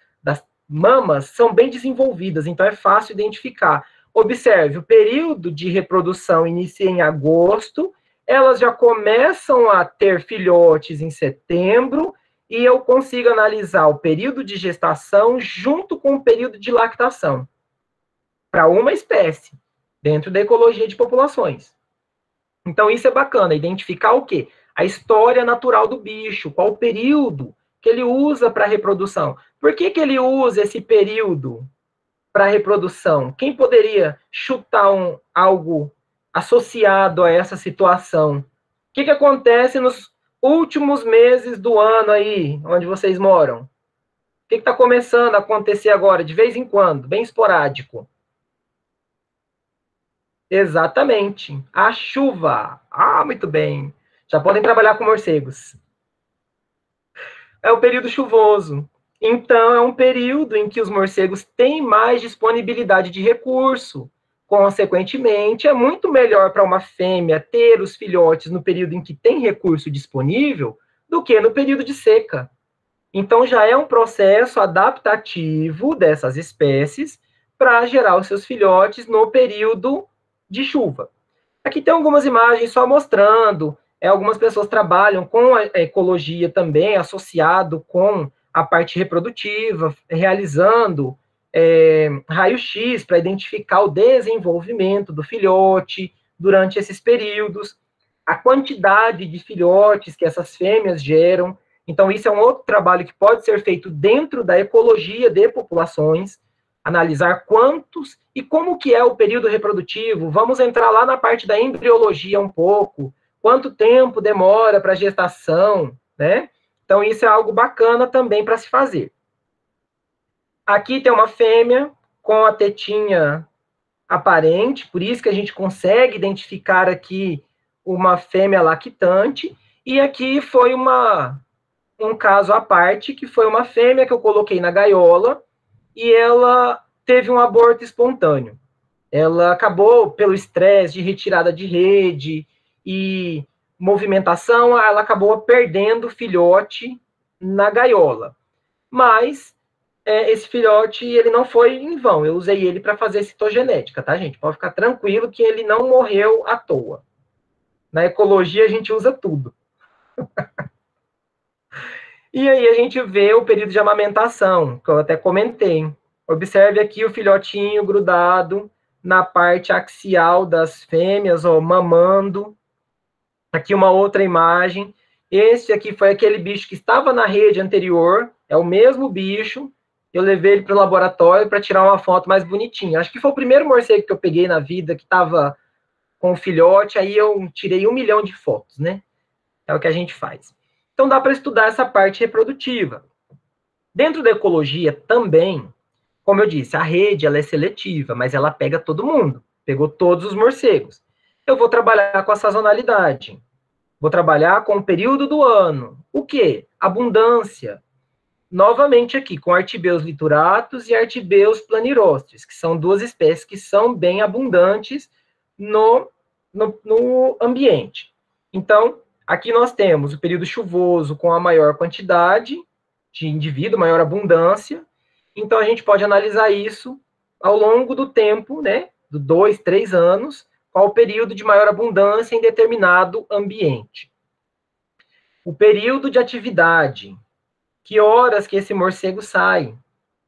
A: mamas são bem desenvolvidas, então é fácil identificar. Observe, o período de reprodução inicia em agosto, elas já começam a ter filhotes em setembro, e eu consigo analisar o período de gestação junto com o período de lactação, para uma espécie, dentro da ecologia de populações. Então, isso é bacana, identificar o quê? A história natural do bicho, qual o período que ele usa para reprodução. Por que ele usa esse período para reprodução? Quem poderia chutar algo associado a essa situação? O que acontece nos últimos meses do ano aí, onde vocês moram? O que está começando a acontecer agora, de vez em quando, bem esporádico? Exatamente. A chuva. Ah, muito bem. Já podem trabalhar com morcegos. É o período chuvoso. Então, é um período em que os morcegos têm mais disponibilidade de recurso. Consequentemente, é muito melhor para uma fêmea ter os filhotes no período em que tem recurso disponível do que no período de seca. Então, já é um processo adaptativo dessas espécies para gerar os seus filhotes no período de chuva. Aqui tem algumas imagens só mostrando, algumas pessoas trabalham com a ecologia também, associado com a parte reprodutiva, realizando raio-x para identificar o desenvolvimento do filhote durante esses períodos, a quantidade de filhotes que essas fêmeas geram. Então, isso é um outro trabalho que pode ser feito dentro da ecologia de populações, analisar quantos e como que é o período reprodutivo. Vamos entrar lá na parte da embriologia um pouco, quanto tempo demora para a gestação, né? Então, isso é algo bacana também para se fazer. Aqui tem uma fêmea com a tetinha aparente, por isso que a gente consegue identificar aqui uma fêmea lactante, e aqui foi um caso à parte, que foi uma fêmea que eu coloquei na gaiola, e ela teve um aborto espontâneo. Ela acabou, pelo estresse de retirada de rede e movimentação, ela acabou perdendo o filhote na gaiola. Mas esse filhote, ele não foi em vão. Eu usei ele para fazer citogenética, tá, gente? Pode ficar tranquilo que ele não morreu à toa. Na ecologia, a gente usa tudo. E aí a gente vê o período de amamentação, que eu até comentei. Observe aqui o filhotinho grudado na parte axial das fêmeas, ó, mamando. Aqui uma outra imagem. Esse aqui foi aquele bicho que estava na rede anterior, é o mesmo bicho. Eu levei ele para o laboratório para tirar uma foto mais bonitinha. Acho que foi o primeiro morcego que eu peguei na vida que estava com o filhote, aí eu tirei 1 milhão de fotos, né? É o que a gente faz. Então dá para estudar essa parte reprodutiva. Dentro da ecologia também, como eu disse, a rede ela é seletiva, mas ela pega todo mundo. Pegou todos os morcegos. Eu vou trabalhar com a sazonalidade. Vou trabalhar com o período do ano. O quê? Abundância. Novamente aqui, com Artibeus lituratus e Artibeus planirostris, que são duas espécies que são bem abundantes no ambiente. Então, aqui nós temos o período chuvoso com a maior quantidade de indivíduo, maior abundância. Então, a gente pode analisar isso ao longo do tempo, né? De 2, 3 anos, qual o período de maior abundância em determinado ambiente. O período de atividade. Que horas que esse morcego sai.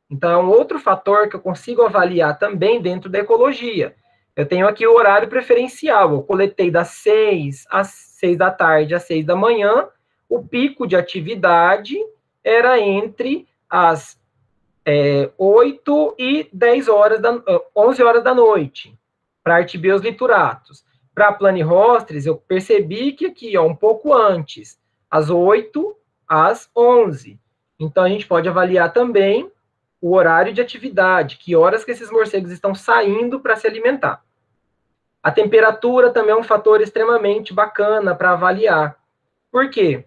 A: Então, é um outro fator que eu consigo avaliar também dentro da ecologia. Eu tenho aqui o horário preferencial. Eu coletei das 6 às 6 da tarde às 6 da manhã. O pico de atividade era entre as 8 e 11 horas da noite, para Artibeus lituratus. Para Planirostris, eu percebi que aqui, ó, um pouco antes, às 8 às 11. Então, a gente pode avaliar também o horário de atividade, que horas que esses morcegos estão saindo para se alimentar. A temperatura também é um fator extremamente bacana para avaliar. Por quê?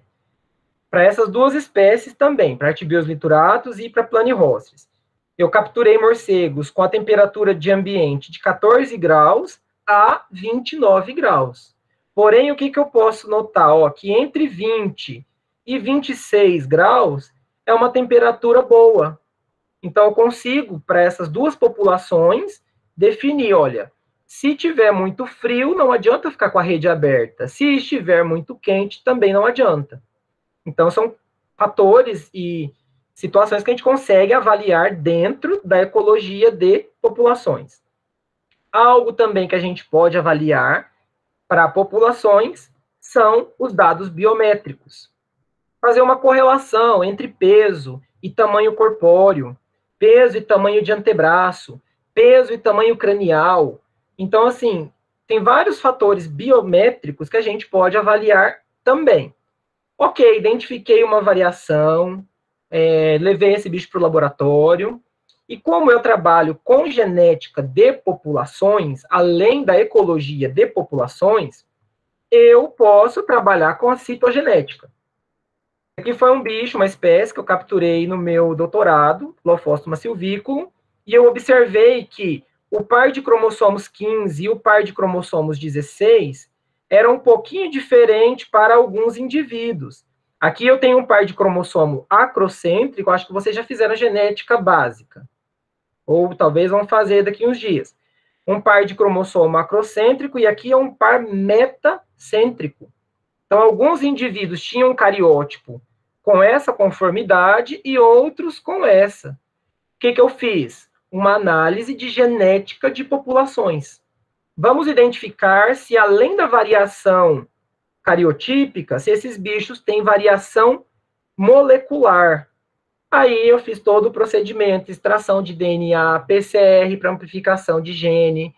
A: Para essas duas espécies também, para Artibeus lituratus e para Planirostris. Eu capturei morcegos com a temperatura de ambiente de 14 graus a 29 graus. Porém, o que eu posso notar? Ó, que entre 20 e 26 graus é uma temperatura boa. Então, eu consigo, para essas duas populações, definir, olha, se tiver muito frio, não adianta ficar com a rede aberta. Se estiver muito quente, também não adianta. Então, são fatores e situações que a gente consegue avaliar dentro da ecologia de populações. Algo também que a gente pode avaliar para populações são os dados biométricos. Fazer uma correlação entre peso e tamanho corpóreo, peso e tamanho de antebraço, peso e tamanho cranial. Então, assim, tem vários fatores biométricos que a gente pode avaliar também. Ok, identifiquei uma variação, levei esse bicho para o laboratório, e como eu trabalho com genética de populações, além da ecologia de populações, eu posso trabalhar com a citogenética. Aqui foi um bicho, uma espécie que eu capturei no meu doutorado, Lophostroma silvículum, e eu observei que o par de cromossomos 15 e o par de cromossomos 16 era um pouquinho diferente para alguns indivíduos. Aqui eu tenho um par de cromossomo acrocêntrico, acho que vocês já fizeram genética básica, ou talvez vão fazer daqui uns dias. Um par de cromossomo acrocêntrico e aqui é um par metacêntrico. Então, alguns indivíduos tinham um cariótipo com essa conformidade e outros com essa. O que eu fiz? Uma análise de genética de populações. Vamos identificar se, além da variação cariotípica, se esses bichos têm variação molecular. Aí eu fiz todo o procedimento, extração de DNA, PCR para amplificação de gene,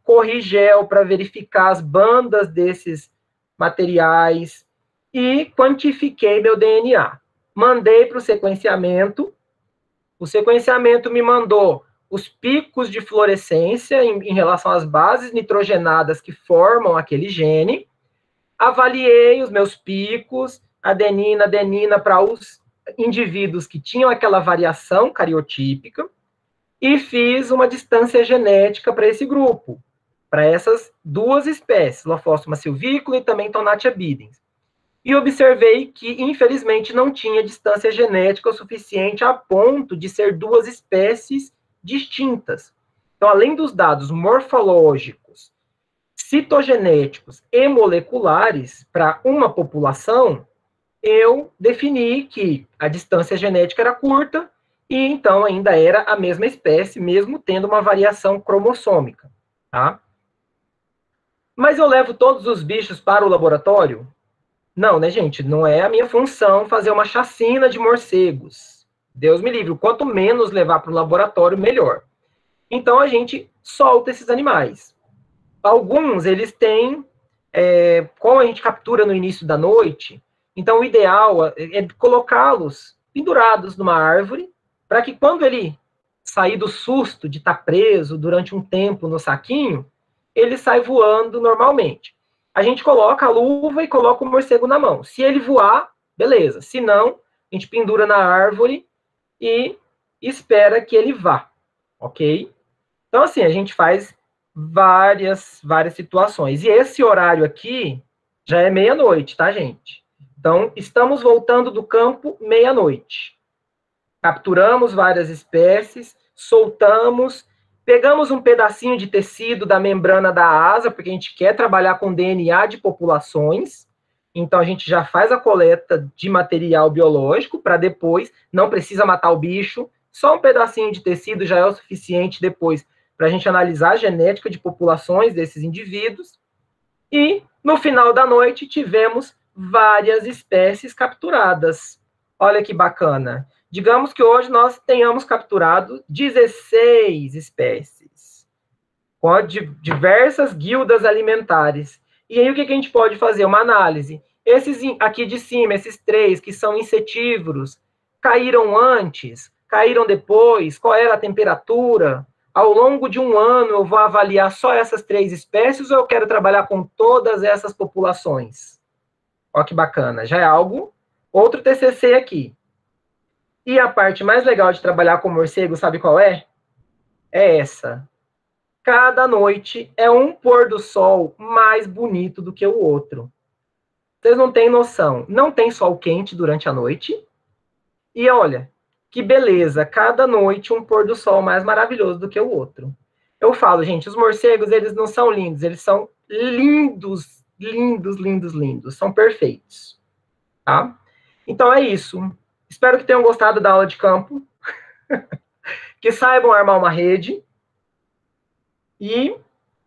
A: corri gel para verificar as bandas desses materiais e quantifiquei meu DNA. Mandei para o sequenciamento me mandou os picos de fluorescência em relação às bases nitrogenadas que formam aquele gene, avaliei os meus picos, adenina para os indivíduos que tinham aquela variação cariotípica, e fiz uma distância genética para esse grupo, para essas duas espécies, Lophostroma silvícola e também Tonnatia bidens. e observei que, infelizmente, não tinha distância genética o suficiente a ponto de ser duas espécies distintas. Então, além dos dados morfológicos, citogenéticos e moleculares para uma população, eu defini que a distância genética era curta e então ainda era a mesma espécie, mesmo tendo uma variação cromossômica, tá? Mas eu levo todos os bichos para o laboratório? Não, né, gente? Não é a minha função fazer uma chacina de morcegos. Deus me livre. Quanto menos levar para o laboratório, melhor. Então, a gente solta esses animais. Alguns, eles têm, como a gente captura no início da noite, então o ideal é colocá-los pendurados numa árvore, para que quando ele sair do susto de estar preso durante um tempo no saquinho, ele sai voando normalmente. A gente coloca a luva e coloca o morcego na mão. Se ele voar, beleza. Se não, a gente pendura na árvore e espera que ele vá, ok? Então, assim, a gente faz várias situações. E esse horário aqui já é meia-noite, tá, gente? Então, estamos voltando do campo meia-noite. Capturamos várias espécies, soltamos, pegamos um pedacinho de tecido da membrana da asa, porque a gente quer trabalhar com DNA de populações. Então, a gente já faz a coleta de material biológico para depois, não precisa matar o bicho, só um pedacinho de tecido já é o suficiente depois para a gente analisar a genética de populações desses indivíduos. E, no final da noite, tivemos várias espécies capturadas. Olha que bacana. Digamos que hoje nós tenhamos capturado 16 espécies, com diversas guildas alimentares. E aí, o que a gente pode fazer? Uma análise. Esses aqui de cima, esses 3 que são insetívoros, caíram antes? Caíram depois? Qual era a temperatura? Ao longo de um ano, eu vou avaliar só essas 3 espécies ou eu quero trabalhar com todas essas populações? Olha que bacana. Já é algo... Outro TCC aqui. E a parte mais legal de trabalhar com morcego, sabe qual é? É essa. Cada noite é um pôr do sol mais bonito do que o outro. Vocês não têm noção. Não tem sol quente durante a noite. E olha... Que beleza, cada noite um pôr do sol mais maravilhoso do que o outro. Eu falo, gente, os morcegos, eles não são lindos, eles são lindos, lindos, lindos, lindos. São perfeitos, tá? Então é isso. Espero que tenham gostado da aula de campo. Que saibam armar uma rede. E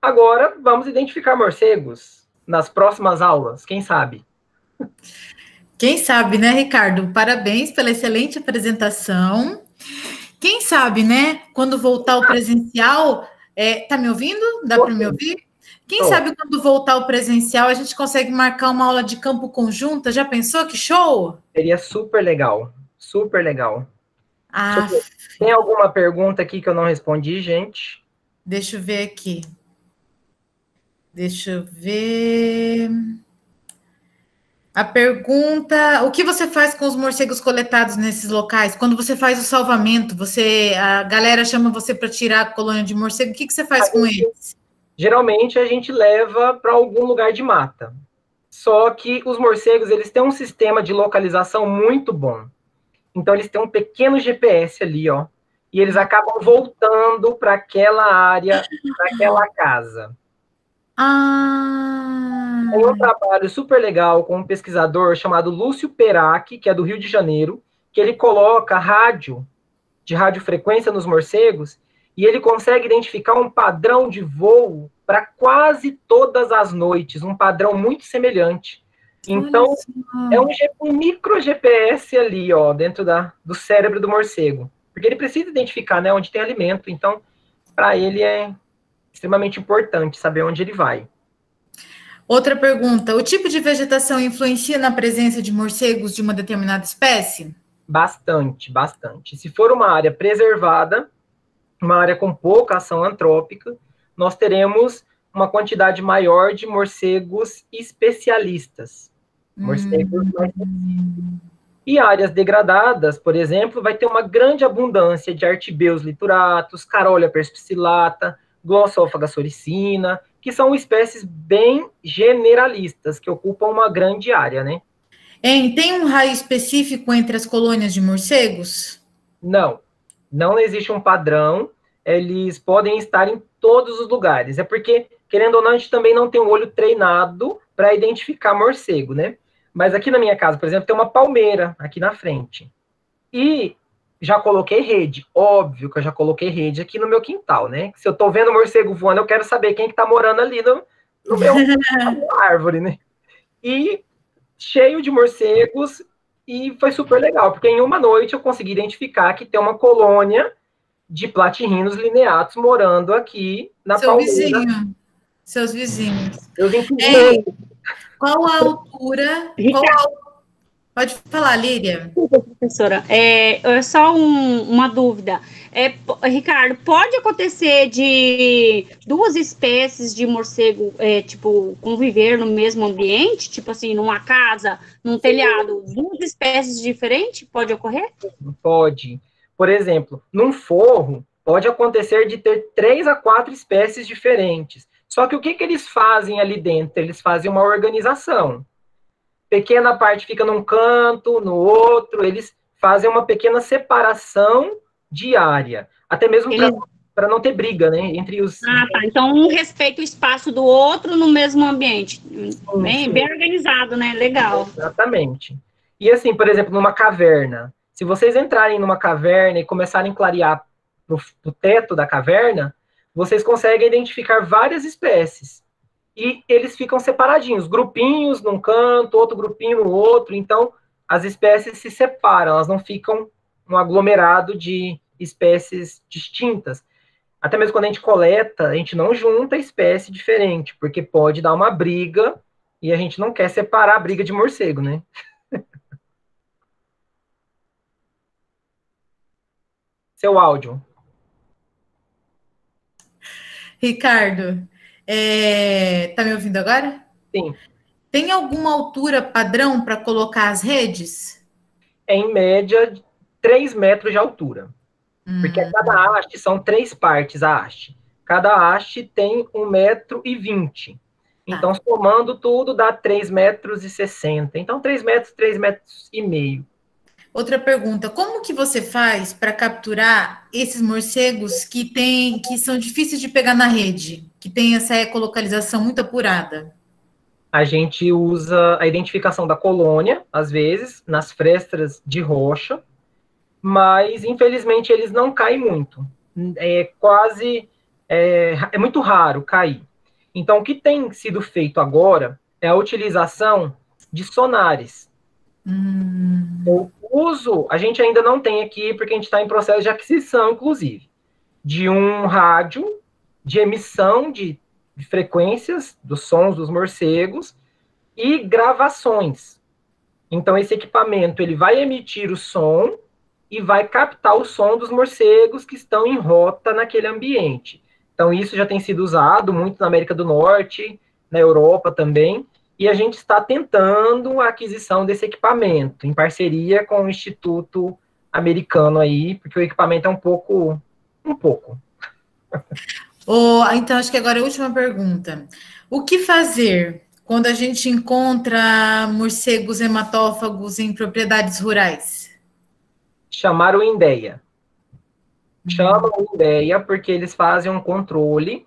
A: agora vamos identificar morcegos nas próximas aulas, quem sabe?
B: Quem sabe, né, Ricardo? Parabéns pela excelente apresentação. Quem sabe, né, quando voltar o presencial... tá me ouvindo? Dá para me ouvir? Quem sabe quando voltar o presencial a gente consegue marcar uma aula de campo conjunta? Já pensou? Que show?
A: Seria super legal. Super legal.
B: Ah,
A: tem alguma pergunta aqui que eu não respondi, gente?
B: Deixa eu ver aqui. Deixa eu ver... A pergunta, o que você faz com os morcegos coletados nesses locais? Quando você faz o salvamento, a galera chama você para tirar a colônia de morcego, o que você faz com eles?
A: Geralmente a gente leva para algum lugar de mata. Só que os morcegos, eles têm um sistema de localização muito bom. Então eles têm um pequeno GPS ali, ó. E eles acabam voltando para aquela área, para aquela casa. Tem um trabalho super legal com um pesquisador chamado Lúcio Perac, que é do Rio de Janeiro, que ele coloca rádio, de radiofrequência nos morcegos, e ele consegue identificar um padrão de voo para quase todas as noites, um padrão muito semelhante. Então, é um micro GPS ali, ó, dentro do cérebro do morcego. Porque ele precisa identificar, né, onde tem alimento. Então, para ele é extremamente importante saber onde ele vai.
B: Outra pergunta, o tipo de vegetação influencia na presença de morcegos de uma determinada espécie?
A: Bastante, bastante. Se for uma área preservada, uma área com pouca ação antrópica, nós teremos uma quantidade maior de morcegos especialistas. Morcegos mais específicos. E áreas degradadas, por exemplo, vai ter uma grande abundância de Artibeus lituratus, Carolia perspicillata, Glossophaga soricina, que são espécies bem generalistas, que ocupam uma grande área, né?
B: Hein, tem um raio específico entre as colônias de morcegos?
A: Não, não existe um padrão, eles podem estar em todos os lugares. É porque, querendo ou não, a gente também não tem um olho treinado para identificar morcego, né? Mas aqui na minha casa, por exemplo, tem uma palmeira aqui na frente. E já coloquei rede, óbvio que eu já coloquei rede aqui no meu quintal, né? Se eu tô vendo morcego voando, eu quero saber quem que tá morando ali no meu na minha árvore, né? E cheio de morcegos, e foi super legal, porque em uma noite eu consegui identificar que tem uma colônia de platirrinos lineatos morando aqui na
B: Seu
A: palmeira.
B: vizinho, seus vizinhos.
A: Meus
B: Ei,
A: inquilinos.
B: qual a altura? Pode falar, Líria.
D: Professora, é só uma dúvida. Ricardo, pode acontecer de duas espécies de morcego, tipo, conviver no mesmo ambiente? Tipo assim, numa casa, num telhado, duas espécies diferentes? Pode ocorrer?
A: Pode. Por exemplo, num forro, pode acontecer de ter 3 a 4 espécies diferentes. Só que o que eles fazem ali dentro? Eles fazem uma organização. Pequena parte fica num canto, no outro, eles fazem uma pequena separação diária, até mesmo para não ter briga, né, entre os...
D: Ah, tá. Então, um respeita o espaço do outro no mesmo ambiente. Bem organizado, né? Legal.
A: Exatamente. E assim, por exemplo, numa caverna, se vocês entrarem numa caverna e começarem a clarear no teto da caverna, vocês conseguem identificar várias espécies. E eles ficam separadinhos, grupinhos num canto, outro grupinho no outro. Então, as espécies se separam, elas não ficam um aglomerado de espécies distintas. Até mesmo quando a gente coleta, a gente não junta espécie diferente, porque pode dar uma briga e a gente não quer separar a briga de morcego, né? Seu áudio.
B: Ricardo, tá me ouvindo agora?
A: Sim.
B: Tem alguma altura padrão para colocar as redes?
A: É, em média, 3 metros de altura. Porque cada haste são 3 partes a haste. Cada haste tem 1,20 m. Então, somando tudo, dá 3,60 m. Então, 3 metros, 3,5 metros.
B: Outra pergunta, como que você faz para capturar esses morcegos que são difíceis de pegar na rede, que tem essa ecolocalização muito apurada?
A: A gente usa a identificação da colônia, às vezes, nas frestas de rocha, mas, infelizmente, eles não caem muito. É muito raro cair. Então, o que tem sido feito agora é a utilização de sonares. O uso, a gente ainda não tem aqui, porque a gente está em processo de aquisição, inclusive, de um rádio de emissão de frequências dos sons dos morcegos e gravações. Então, esse equipamento ele vai emitir o som e vai captar o som dos morcegos que estão em rota naquele ambiente. Então, isso já tem sido usado muito na América do Norte, na Europa também, e a gente está tentando a aquisição desse equipamento, em parceria com o Instituto Americano aí, porque o equipamento é um pouco.
B: Então, acho que agora é a última pergunta. O que fazer quando a gente encontra morcegos hematófagos em propriedades rurais?
A: Chamar o INDEA. Chama o INDEA porque eles fazem um controle.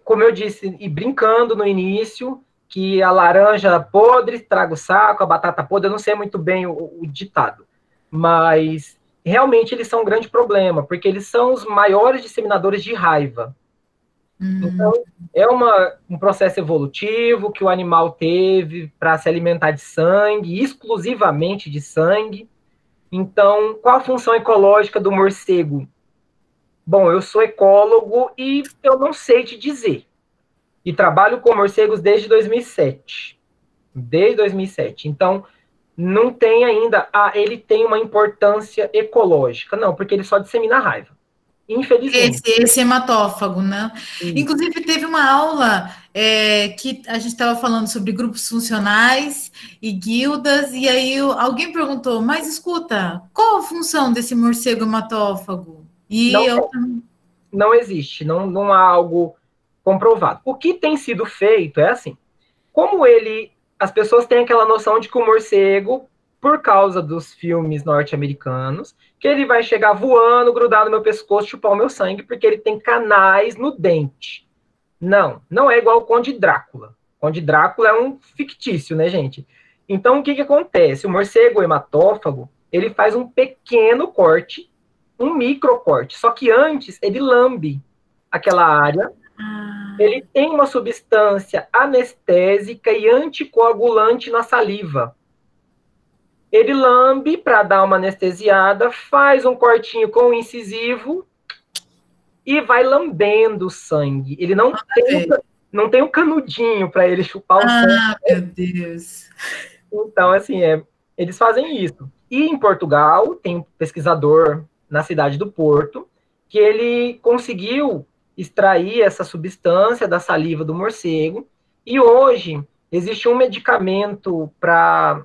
A: Como eu disse, e brincando no início, que a laranja podre traga o saco, a batata podre, eu não sei muito bem o ditado, mas realmente eles são um grande problema, porque eles são os maiores disseminadores de raiva. Então, é um processo evolutivo que o animal teve para se alimentar de sangue, exclusivamente de sangue. Então, qual a função ecológica do morcego? Bom, eu sou ecólogo e eu não sei te dizer. E trabalho com morcegos desde 2007. Desde 2007. Então, não tem ainda... ele tem uma importância ecológica. Não, porque ele só dissemina raiva. Infelizmente.
B: Esse hematófago, né? Sim. Inclusive, teve uma aula que a gente estava falando sobre grupos funcionais e guildas, e aí alguém perguntou, mas escuta, qual a função desse morcego hematófago? E
A: não existe, não há algo comprovado. O que tem sido feito é assim, como ele as pessoas têm aquela noção de que o morcego, por causa dos filmes norte-americanos, que ele vai chegar voando, grudar no meu pescoço, chupar o meu sangue, porque ele tem canais no dente. Não, não é igual o Conde Drácula. O Conde Drácula é um fictício, né, gente? Então, o que acontece? O morcego hematófago, ele faz um pequeno corte, um microcorte, só que antes ele lambe aquela área. Ele tem uma substância anestésica e anticoagulante na saliva. Ele lambe para dar uma anestesiada, faz um cortinho com o incisivo e vai lambendo o sangue. Ele não tem um canudinho para ele chupar o sangue.
B: Ah, meu Deus.
A: Então, assim, eles fazem isso. E em Portugal, tem um pesquisador na cidade do Porto, que ele conseguiu extrair essa substância da saliva do morcego, e hoje existe um medicamento para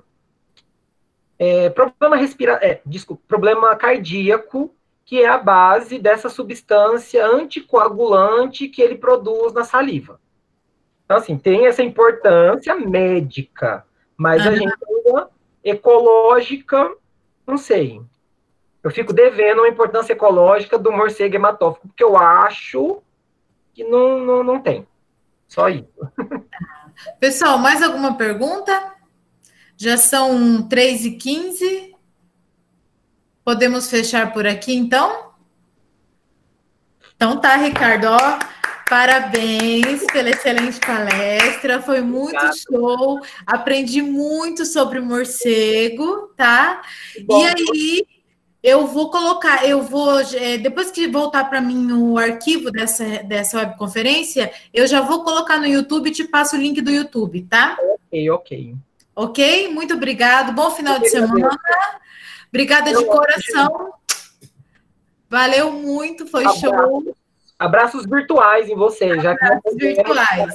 A: problema cardíaco, que é a base dessa substância anticoagulante que ele produz na saliva. Então, assim, tem essa importância médica, mas a gente ainda ecológica, não sei. Eu fico devendo uma importância ecológica do morcego hematófago, porque eu acho que não tem. Só isso.
B: Pessoal, mais alguma pergunta? Já são 3h15. Podemos fechar por aqui, então? Então tá, Ricardo, ó, parabéns pela excelente palestra, foi muito show, aprendi muito sobre morcego, tá? E aí, depois que voltar para mim o arquivo dessa webconferência, eu já vou colocar no YouTube e te passo o link do YouTube, tá?
A: Ok.
B: Ok? Muito obrigado, bom final de semana. Obrigada de coração. Valeu muito, foi show.
A: Abraços virtuais em vocês.
B: Abraços virtuais.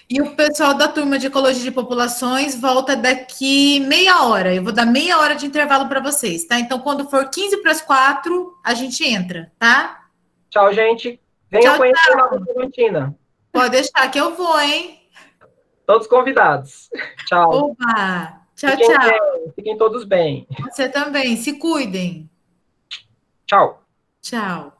B: E o pessoal da turma de Ecologia de Populações volta daqui meia hora. Eu vou dar meia hora de intervalo para vocês, tá? Então, quando for 15:45, a gente entra, tá?
A: Tchau, gente. Venham conhecer a Nova Diamantina.
B: Pode deixar que eu vou, hein?
A: Todos convidados. Tchau.
B: Opa! Tchau,
A: Fiquem
B: tchau.
A: bem. Fiquem todos bem.
B: Você também. Se cuidem.
A: Tchau.
B: Tchau.